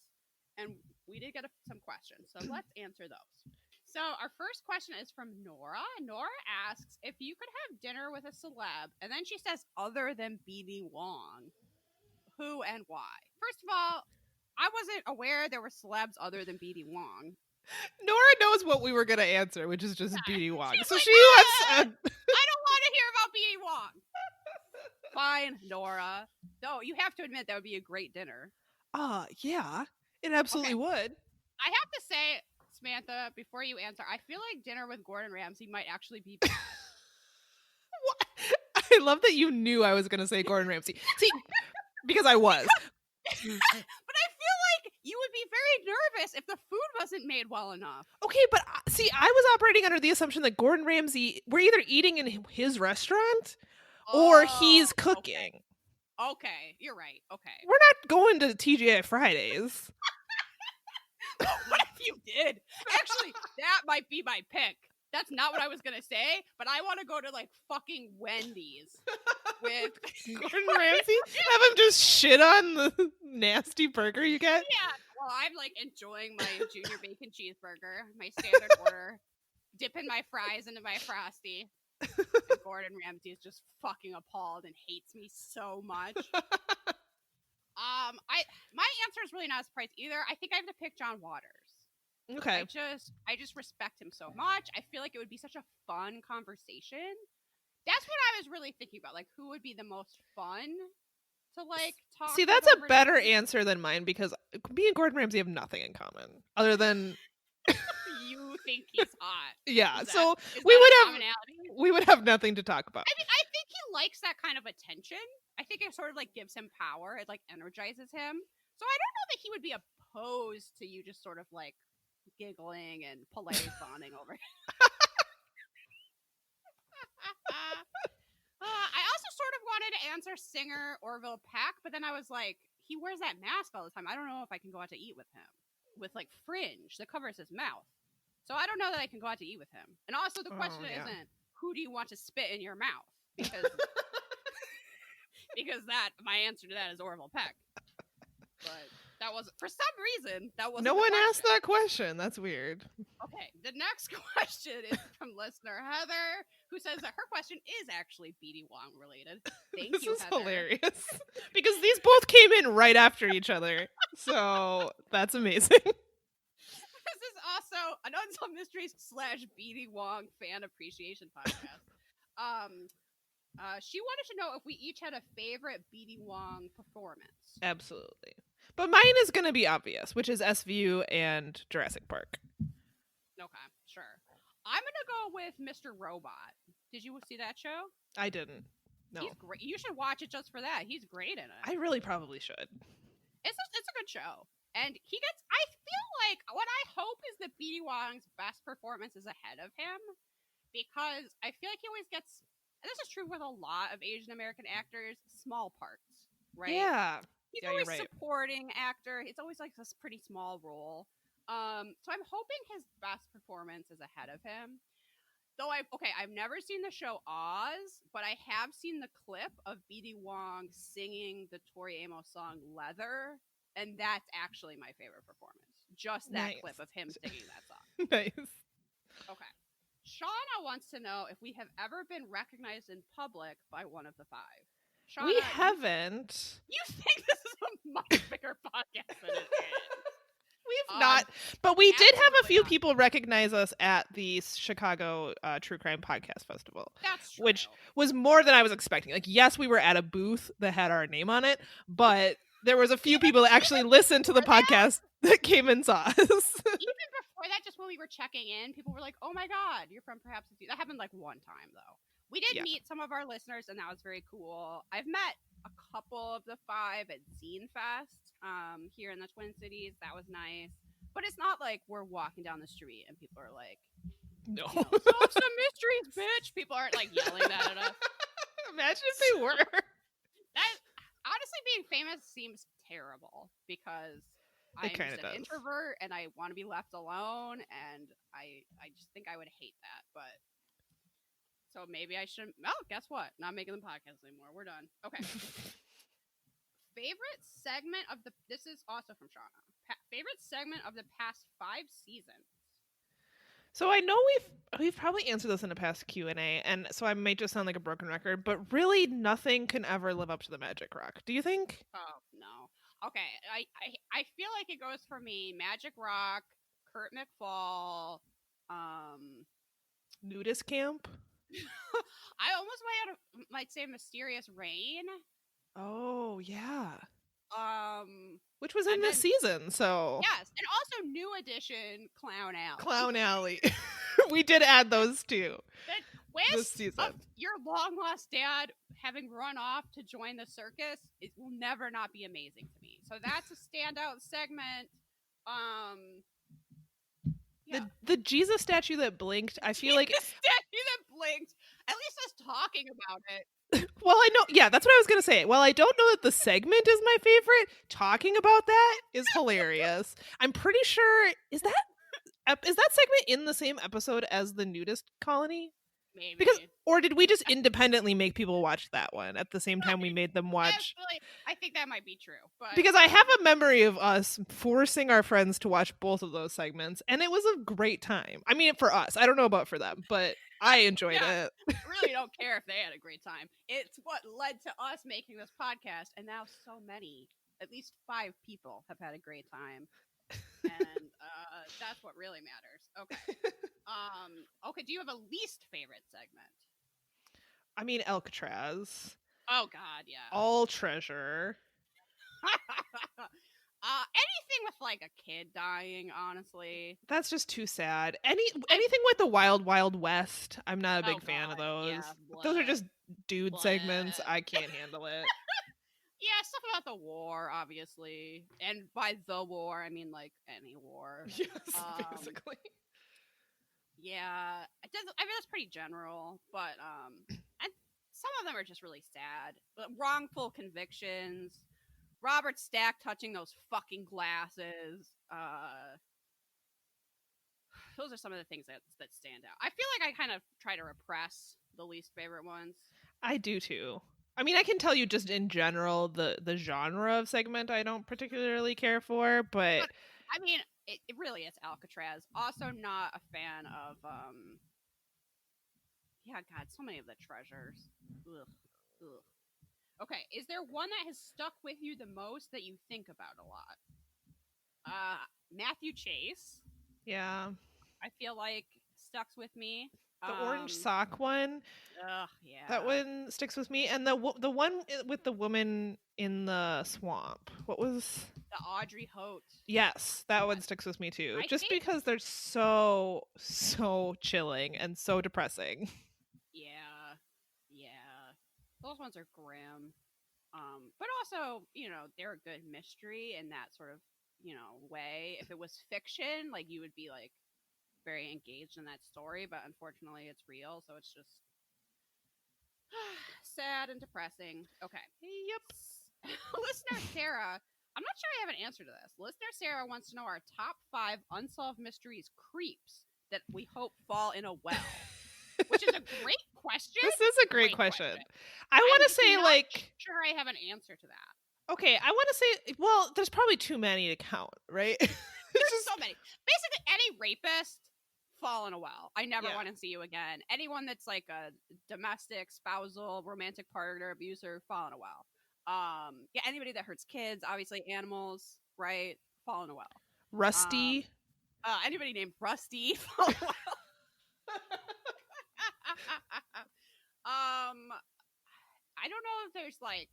And we did get some questions. So let's answer those. So our first question is from Nora. Nora asks if you could have dinner with a celeb, and then she says, other than B.D. Wong, who and why? First of all, I wasn't aware there were celebs other than B.D. Wong. Nora knows what we were going to answer, which is just B.D. Wong. So like, she wants. I don't want to hear about B.D. Wong. Fine, Nora. No, you have to admit that would be a great dinner. Yeah, it absolutely would. I have to say, Samantha, before you answer, I feel like dinner with Gordon Ramsay might actually be better. What? I love that you knew I was going to say Gordon Ramsay. See, because I was. But I feel like you would be very nervous if the food wasn't made well enough. Okay, but see, I was operating under the assumption that Gordon Ramsay, we're either eating in his restaurant or he's cooking. Okay, you're right. Okay. We're not going to TGI Fridays. What if you did? Actually, that might be my pick. That's not what I was going to say, but I want to go to like fucking Wendy's with Gordon Ramsay. Have him just shit on the nasty burger you get? Yeah. Well, I'm like enjoying my junior bacon cheeseburger, my standard order, dipping my fries into my Frosty. And Gordon Ramsay is just fucking appalled and hates me so much. My answer is really not a surprise either. I think I have to pick John Waters. Okay. I just respect him so much. I feel like it would be such a fun conversation. That's what I was really thinking about. Like, who would be the most fun to like talk? See, that's a better answer than mine because me and Gordon Ramsay have nothing in common other than you think he's hot. Yeah. So we would have nothing to talk about. I mean, I think he likes that kind of attention. I think it sort of like gives him power. It like energizes him. So I don't know that he would be opposed to you just sort of like giggling and politely fawning over. I also sort of wanted to answer singer Orville Peck, but then I was like, he wears that mask all the time. I don't know if I can go out to eat with him with like fringe that covers his mouth. So I don't know that I can go out to eat with him. And also the question isn't who do you want to spit in your mouth? Because because my answer to that is Orville Peck. But that wasn't, for some reason, that wasn't. No one asked that question. That's weird. Okay, the next question is from listener Heather, who says that her question is actually BD Wong related. Thank you, Heather. This is hilarious. Because these both came in right after each other. So that's amazing. This is also an Unsolved Mysteries / BD Wong fan appreciation podcast. She wanted to know if we each had a favorite BD Wong performance. Absolutely. But mine is going to be obvious, which is SVU and Jurassic Park. Okay, sure. I'm going to go with Mr. Robot. Did you see that show? I didn't. No. He's great. You should watch it just for that. He's great in it. I really probably should. It's a good show. And he gets, I feel like what I hope is that BD Wong's best performance is ahead of him. Because I feel like he always gets, and this is true with a lot of Asian American actors, small parts, right? Yeah. He's always supporting actor. It's always like this pretty small role. So I'm hoping his best performance is ahead of him. Though I've never seen the show Oz, but I have seen the clip of BD Wong singing the Tori Amos song Leather, and that's actually my favorite performance. Just that clip of him singing that song. Nice. Okay. Shauna wants to know if we have ever been recognized in public by one of the five. Shauna, we haven't. You think this is a much bigger podcast than it is. We've not, but we did have a few people recognize us at the Chicago True Crime Podcast Festival. That's true. Which was more than I was expecting. Like, yes, we were at a booth that had our name on it, but there was a few people that actually listened to the podcast that came and saw us. Even before that, just when we were checking in, people were like, "Oh my God, you're from Perhaps a Few." That happened like one time though. We did meet some of our listeners, and that was very cool. I've met a couple of the five at Zine Fest here in the Twin Cities. That was nice. But it's not like we're walking down the street and people are like, no. Solve some mysteries, bitch. People aren't like yelling that at us. Imagine if they were. That, honestly, being famous seems terrible because I'm just an introvert and I want to be left alone. And I just think I would hate that. But so maybe I shouldn't. Oh, guess what? Not making the podcast anymore. We're done. Okay. Favorite segment of the. This is also from Shauna. Favorite segment of the past 5 seasons. So I know we've probably answered this in a past Q&A, and so I may just sound like a broken record, but really nothing can ever live up to the Magic Rock. Do you think? Oh no. Okay, I feel like it goes for me. Magic Rock, Kurt McFall, Nudist Camp. I almost might say Mysterious Rain. Oh yeah. Which was in this season, so yes, and also new edition Clown Alley. Clown Alley. We did add those two. The twist of your long lost dad having run off to join the circus, it will never not be amazing to me. So that's a standout segment. Yeah. The Jesus statue that blinked, I feel like the statue that blinked. At least us talking about it. Well, I know. Yeah, that's what I was going to say. While I don't know that the segment is my favorite, talking about that is hilarious. I'm pretty sure, is that segment in the same episode as the nudist colony? Maybe. Or did we just independently make people watch that one at the same time we made them watch? I think that might be true. But because I have a memory of us forcing our friends to watch both of those segments, and it was a great time. I mean, for us. I don't know about for them, but I enjoyed it. I really don't care if they had a great time. It's what led to us making this podcast, and now so many, at least 5 people, have had a great time. And that's what really matters. Okay. Okay, do you have a least favorite segment? I mean, Alcatraz. Oh God, yeah. All treasure. Anything with like a kid dying, honestly. That's just too sad. Anything with the Wild Wild West, I'm not a big fan of those. Yeah, those are just dude segments. I can't handle it. Yeah, stuff about the war, obviously. And by the war, I mean like any war. Yes, basically. Yeah, I mean that's pretty general, but and some of them are just really sad. But wrongful convictions, Robert Stack touching those fucking glasses, those are some of the things that stand out. I feel like I kind of try to repress the least favorite ones. I do too. I mean, I can tell you just in general the genre of segment I don't particularly care for, but I mean, it really is Alcatraz. Also, not a fan of yeah, God, so many of the treasures. Ugh. Okay, is there one that has stuck with you the most that you think about a lot? Matthew Chase. Yeah. I feel like stucks with me. The orange sock one. Yeah. That one sticks with me. And the one with the woman in the swamp. What was... The Audrey Hote. Yes, that one sticks with me too. Just because they're so chilling and so depressing. Yeah. Those ones are grim. But also, they're a good mystery in that sort of, way. If it was fiction, like, you would be, like, very engaged in that story, but unfortunately it's real, so it's just sad and depressing. Okay. Yep. Listener Sarah, I'm not sure I have an answer to this. Listener Sarah wants to know our top 5 unsolved mysteries creeps that we hope fall in a well. Which is a great question. This is a great question. I want to say, like... sure I have an answer to that. Okay, I want to say, well, there's probably too many to count, right? There's so many. Basically, any rapist, fall in a well. I never want to see you again. Anyone that's like a domestic, spousal, romantic partner, abuser, fall in a well. Yeah, anybody that hurts kids, obviously animals, right? Fall in a well. Rusty. Anybody named Rusty, fall in a well. I don't know if there's like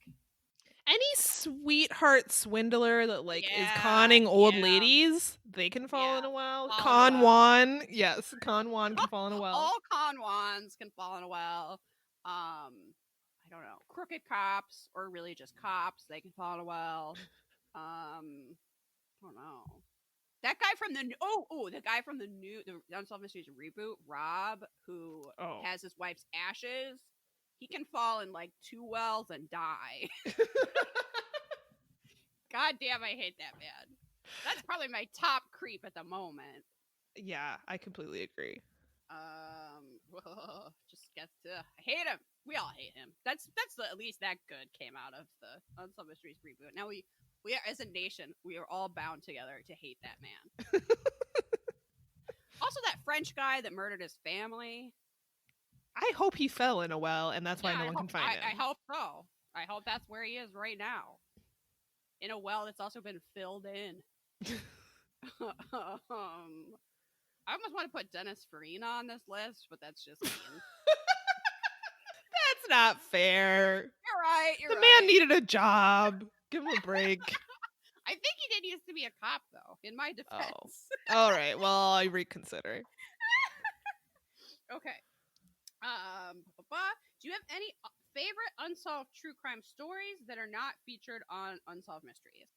any sweetheart swindler that is conning old ladies. They can fall in a well. Con Juan, yes, Con Juan can fall in a well. All Con Juans can fall in a well. I don't know, crooked cops or really just cops. They can fall in a well. I don't know. That guy from the new Unsolved Mysteries reboot, Rob, who has his wife's ashes, he can fall in like 2 wells and die. God damn, I hate that man. That's probably my top creep at the moment. Yeah, I completely agree. Just gets to I hate him. We all hate him. That's at least that good came out of the Unsolved Mysteries reboot. Now we are, as a nation, we are all bound together to hate that man. Also, that French guy that murdered his family. I hope he fell in a well, and that's why no one can find him. I hope so. I hope that's where he is right now. In a well that's also been filled in. I almost want to put Dennis Farina on this list, but that's just mean. That's not fair. You're right. The man needed a job. Give him a break. I think he did used to be a cop, though, in my defense. Oh. All right. Well, I reconsider. Okay. Do you have any favorite unsolved true crime stories that are not featured on Unsolved Mysteries?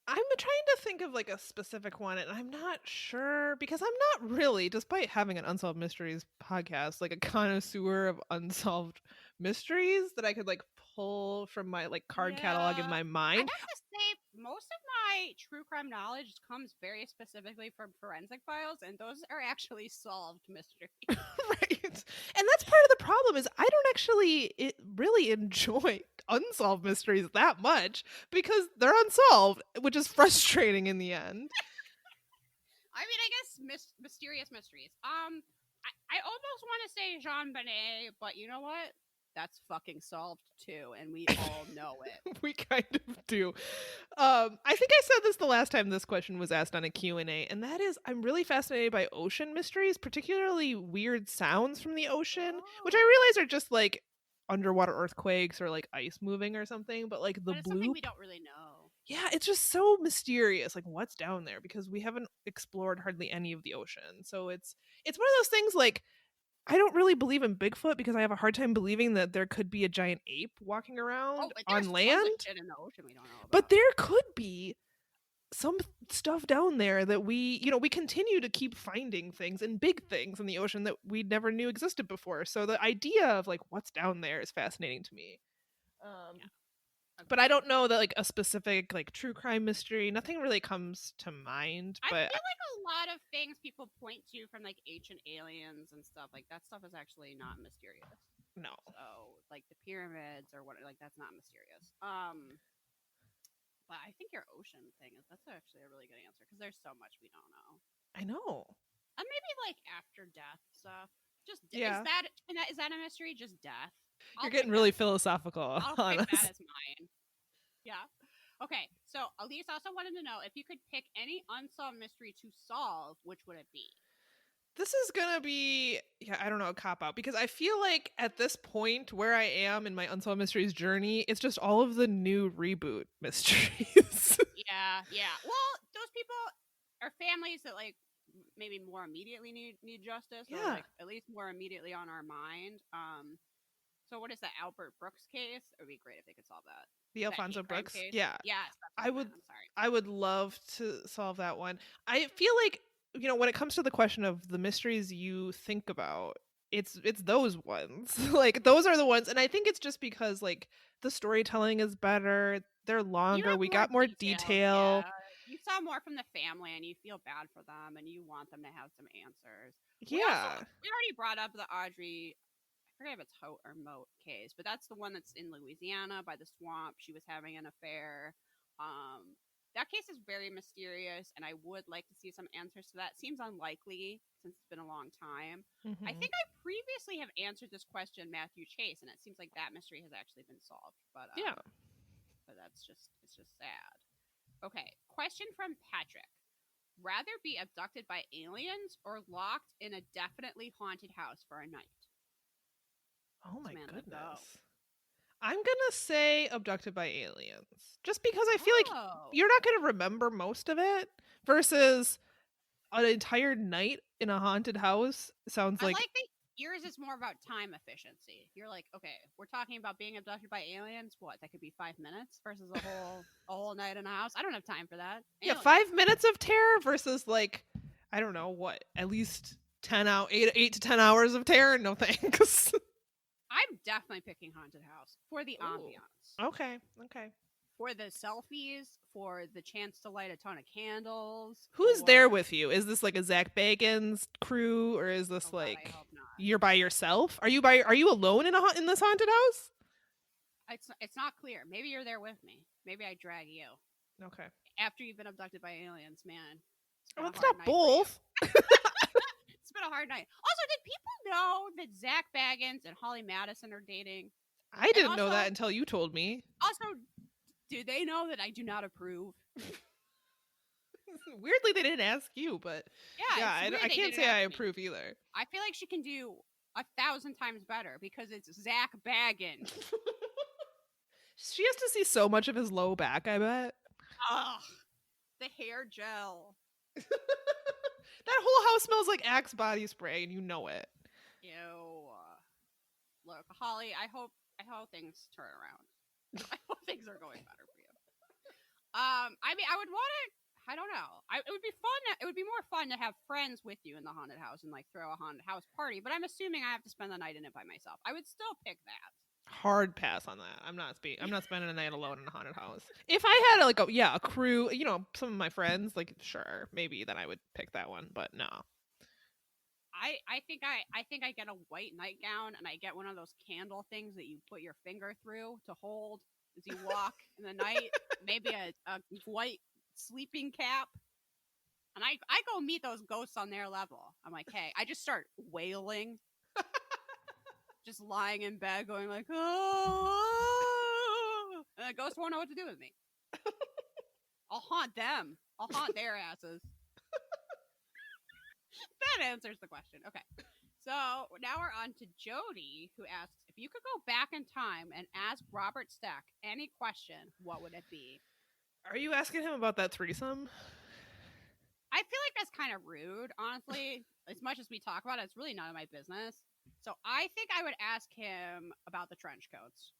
I'm trying to think of like a specific one, and I'm not sure because I'm not really, despite having an Unsolved Mysteries podcast, like a connoisseur of unsolved mysteries that I could like pull from my like card catalog in my mind. I have to say, most of my true crime knowledge comes very specifically from forensic files, and those are actually solved mysteries. Right. And that's part of the problem is I don't actually really enjoy unsolved mysteries that much because they're unsolved, which is frustrating in the end. I mean, I guess mysterious mysteries. I almost want to say Jean Bonnet, but you know what? That's fucking solved too, and we all know it. We kind of do. I think I said this the last time this question was asked on a Q&A, and that is I'm really fascinated by ocean mysteries, particularly weird sounds from the ocean, which I realize are just like underwater earthquakes or like ice moving or something, but like the bloop, something we don't really know. Yeah, it's just so mysterious, like what's down there, because we haven't explored hardly any of the ocean. So it's one of those things like I don't really believe in Bigfoot because I have a hard time believing that there could be a giant ape walking around on land. Tons of shit in the ocean we don't know about. But there could be some stuff down there that we continue to keep finding things and big things in the ocean that we never knew existed before. So the idea of like what's down there is fascinating to me. But I don't know that like a specific like true crime mystery. Nothing really comes to mind. But I feel like a lot of things people point to from like Ancient Aliens and stuff like that stuff is actually not mysterious. No. So like the pyramids or what, like that's not mysterious. But I think your ocean thing that's actually a really good answer because there's so much we don't know. I know. And maybe like after death stuff. Just yeah. Is that a mystery? Just death. You're getting really philosophical. I'll pick that as mine. Yeah. Okay. So Elise also wanted to know if you could pick any unsolved mystery to solve, which would it be? This is gonna be, I don't know, a cop out because I feel like at this point where I am in my Unsolved Mysteries journey, it's just all of the new reboot mysteries. Yeah. Well, those people are families that like maybe more immediately need justice, or like at least more immediately on our mind. So what is that Albert Brooks case? It would be great if they could solve that. The Alfonso Brooks case? Yeah. I would love to solve that one. I feel like, you know, when it comes to the question of the mysteries you think about, it's those ones. Like those are the ones, and I think it's just because like the storytelling is better, they're longer, we got more detail. Yeah. You saw more from the family and you feel bad for them and you want them to have some answers. We already brought up the Audrey, I forget if it's Hote or Moat case, but that's the one that's in Louisiana by the swamp. She was having an affair. That case is very mysterious, and I would like to see some answers to that. Seems unlikely since it's been a long time. Mm-hmm. I think I previously have answered this question, Matthew Chase, and it seems like that mystery has actually been solved. But but it's just sad. Okay, question from Patrick. Rather be abducted by aliens or locked in a definitely haunted house for a night? Oh my goodness. I'm gonna say abducted by aliens. Just because I feel like you're not gonna remember most of it versus an entire night in a haunted house sounds like... I like that yours is more about time efficiency. You're like, okay, we're talking about being abducted by aliens. What? That could be 5 minutes versus a whole night in a house. I don't have time for that. Yeah, 5 minutes of terror versus like, I don't know what, at least 8 to 10 hours of terror. No thanks. I'm definitely picking haunted house for the ambiance. Okay. For the selfies, for the chance to light a ton of candles. Who's there with you? Is this like a Zach Bagans crew, or is this like you're by yourself? Are you alone in this haunted house? It's not clear. Maybe you're there with me. Maybe I drag you. Okay. After you've been abducted by aliens, man. Oh, it's not both. It's been a hard night. Also, did people know that Zach Bagans and Holly Madison are dating? I didn't know that until you told me. Also, do they know that I do not approve? Weirdly, they didn't ask you, but I can't say I approve either. I feel like she can do 1,000 times better because it's Zach Bagans. She has to see so much of his low back, I bet. Ugh, the hair gel. That whole house smells like Axe body spray, and you know it. Ew. Look, Holly, I hope things turn around. I hope things are going better for you. I mean, I would want to. I don't know. It would be fun. It would be more fun to have friends with you in the haunted house and like throw a haunted house party. But I'm assuming I have to spend the night in it by myself. I would still pick that. Hard pass on that. I'm not spending a night alone in a haunted house. If I had a crew, you know, some of my friends, like sure, maybe then I would pick that one, but no. I think I get a white nightgown and I get one of those candle things that you put your finger through to hold as you walk in the night. Maybe a white sleeping cap. And I go meet those ghosts on their level. I'm like, hey, I just start wailing. Just lying in bed going like, oh, and the ghost won't know what to do with me. I'll haunt them. I'll haunt their asses. That answers the question. Okay. So now we're on to Jody, who asks, if you could go back in time and ask Robert Stack any question, what would it be? Are you asking him about that threesome? I feel like that's kind of rude, honestly. As much as we talk about it, it's really none of my business. So I think I would ask him about the trench coats.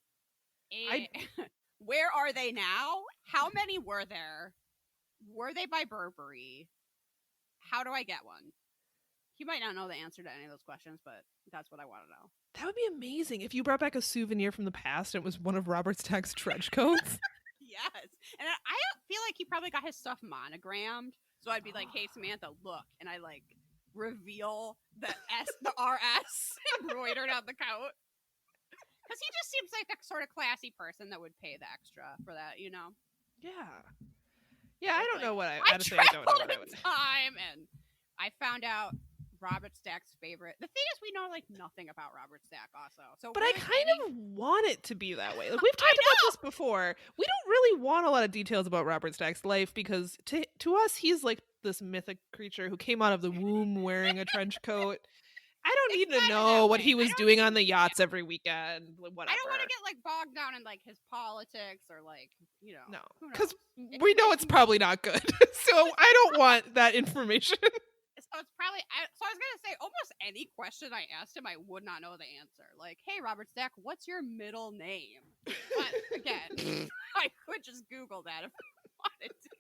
Where are they now? How many were there? Were they by Burberry? How do I get one? He might not know the answer to any of those questions, but that's what I want to know. That would be amazing if you brought back a souvenir from the past and it was one of Robert Stack's trench coats. Yes. And I feel like he probably got his stuff monogrammed. So I'd be like, hey, Samantha, look. And I like reveal the RS embroidered on the coat. Because he just seems like a sort of classy person that would pay the extra for that, you know? Yeah. Yeah, I don't know what I honestly, I don't know what I would time, and I found out Robert Stack's favorite. The thing is, we know like nothing about Robert Stack also. So, but really I kind of want it to be that way. Like we've talked about this before. We don't really want a lot of details about Robert Stack's life because to us, he's like this mythic creature who came out of the womb wearing a trench coat. I don't need to know what he was doing on the yachts every weekend. Whatever. I don't want to get like bogged down in like his politics or like, you know. No, because we know it's probably not good. So I don't want that information. So it's probably. So I was gonna say almost any question I asked him, I would not know the answer. Like, hey, Robert Stack, what's your middle name? But again, I could just Google that if I wanted to.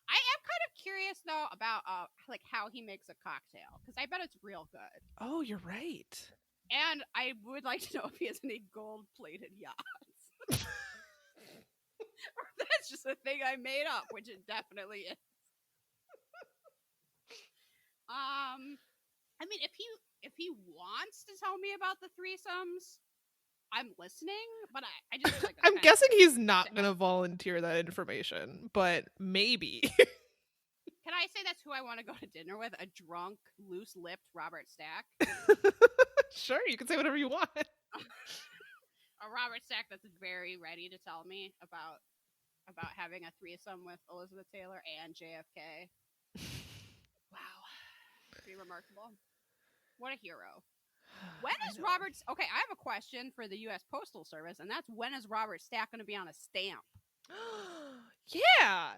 I am kind of curious though about like how he makes a cocktail because I bet it's real good. Oh, you're right. And I would like to know if he has any gold-plated yachts. Or if that's just a thing I made up, which it definitely is. I mean, if he wants to tell me about the threesomes, I'm listening, but I just feel like I'm guessing he's not going to volunteer that information, but maybe. Can I say that's who I want to go to dinner with? A drunk, loose-lipped Robert Stack? Sure, you can say whatever you want. A Robert Stack that's very ready to tell me about having a threesome with Elizabeth Taylor and JFK. Wow. Pretty remarkable. What a hero. When is Robert's... Okay, I have a question for the U.S. Postal Service, and that's when is Robert Stack going to be on a stamp? Yeah.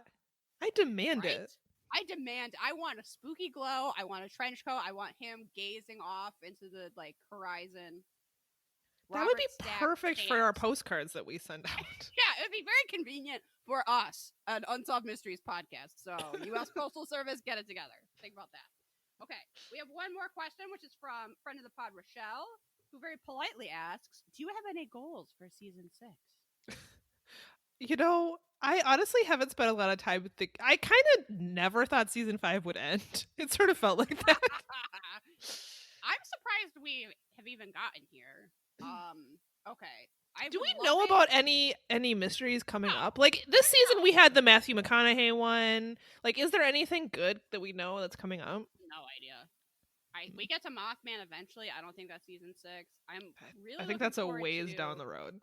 I demand it. I demand. I want a spooky glow. I want a trench coat. I want him gazing off into the like horizon. That would be perfect for our postcards that we send out. Yeah, it would be very convenient for us, an Unsolved Mysteries podcast. So, U.S. Postal Service, get it together. Think about that. Okay, we have one more question, which is from friend of the pod, Rochelle, who very politely asks, do you have any goals for season 6? You know, I honestly haven't spent a lot of time with I kind of never thought season 5 would end. It sort of felt like that. I'm surprised we have even gotten here. Okay. Do we know about any mysteries coming up? Like this season we had the Matthew McConaughey one. Like is there anything good that we know that's coming up? No idea. We get to Mothman eventually. I don't think that's season 6. I think that's a ways down the road.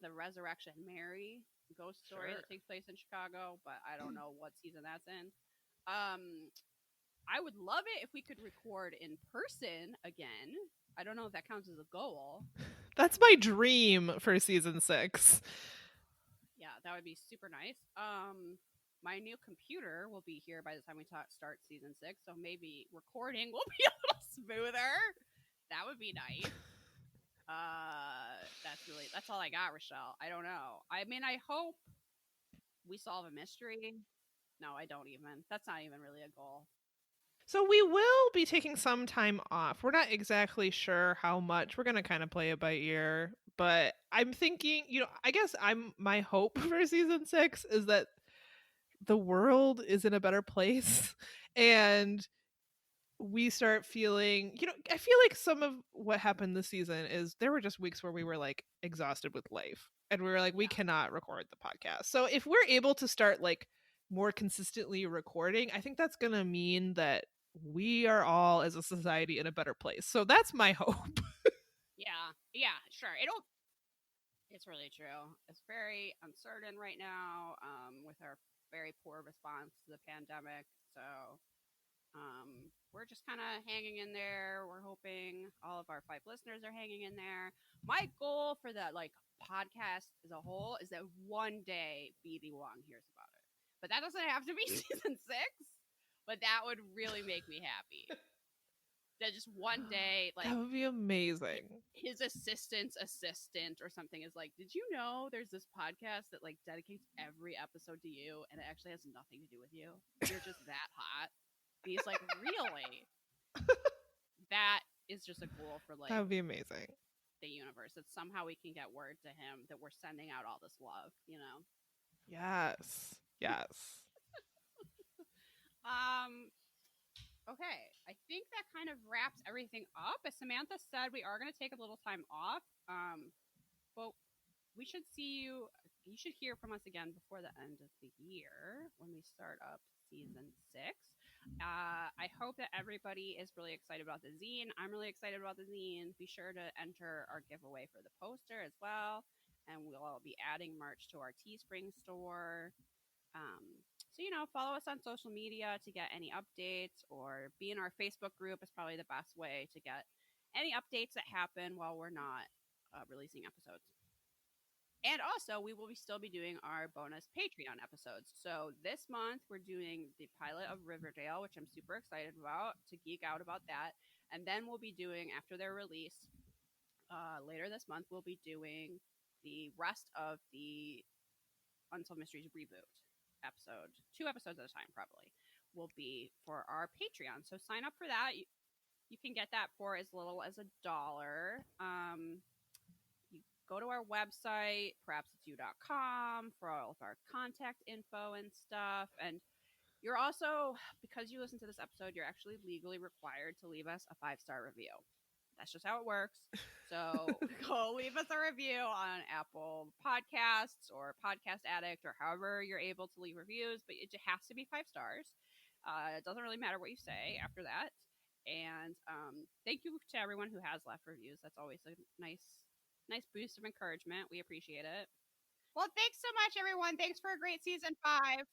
The Resurrection Mary ghost story that takes place in Chicago, but I don't know what season that's in. I would love it if we could record in person again. I don't know if that counts as a goal. That's my dream for season 6. Yeah, that would be super nice. My new computer will be here by the time we start season 6, so maybe recording will be a little smoother. That would be nice. That's all I got, Rochelle. I don't know. I mean, I hope we solve a mystery. No, I don't even. That's not even really a goal. So we will be taking some time off. We're not exactly sure how much. We're going to kind of play it by ear. But I'm thinking, I guess my hope for season 6 is that the world is in a better place. And we start feeling, I feel like some of what happened this season is there were just weeks where we were like exhausted with life. And we were like, we cannot record the podcast. So if we're able to start like more consistently recording, I think that's going to mean that we are all as a society in a better place. So that's my hope. Yeah, sure. It's really true. It's very uncertain right now with our very poor response to the pandemic. So we're just kind of hanging in there. We're hoping all of our 5 listeners are hanging in there. My goal for the podcast as a whole is that one day BD Wong hears about it. But that doesn't have to be season 6. But that would really make me happy. That just one day, that would be amazing. His assistant or something is like, did you know there's this podcast that dedicates every episode to you, and it actually has nothing to do with you? You're just that hot. And he's like, really? That is just a goal for like that would be amazing. The universe. That somehow we can get word to him that we're sending out all this love, you know? Yes. Yes. Okay, I think that kind of wraps everything up. As Samantha said, we are going to take a little time off. But we should see you. You should hear from us again before the end of the year when we start up season 6. I hope that everybody is really excited about the zine. I'm really excited about the zine. Be sure to enter our giveaway for the poster as well. And we'll be adding merch to our Teespring store. So, follow us on social media to get any updates, or be in our Facebook group is probably the best way to get any updates that happen while we're not releasing episodes. And also, we will still be doing our bonus Patreon episodes. So this month, we're doing the pilot of Riverdale, which I'm super excited about, to geek out about that. And then we'll be doing, after their release later this month, we'll be doing the rest of the Unsolved Mysteries reboot episode. 2 episodes at a time, probably, will be for our Patreon. So sign up for that. You can get that for as little as $1. You go to our website, perhapsitsyou.com, for all of our contact info and stuff. And you're also, because you listen to this episode, you're actually legally required to leave us a 5-star review. That's just how it works. So go leave us a review on Apple Podcasts or Podcast Addict or however you're able to leave reviews, but it has to be 5 stars. It doesn't really matter what you say after that. And thank you to everyone who has left reviews. That's always a nice boost of encouragement. We appreciate it. Well, thanks so much, everyone. Thanks for a great season 5.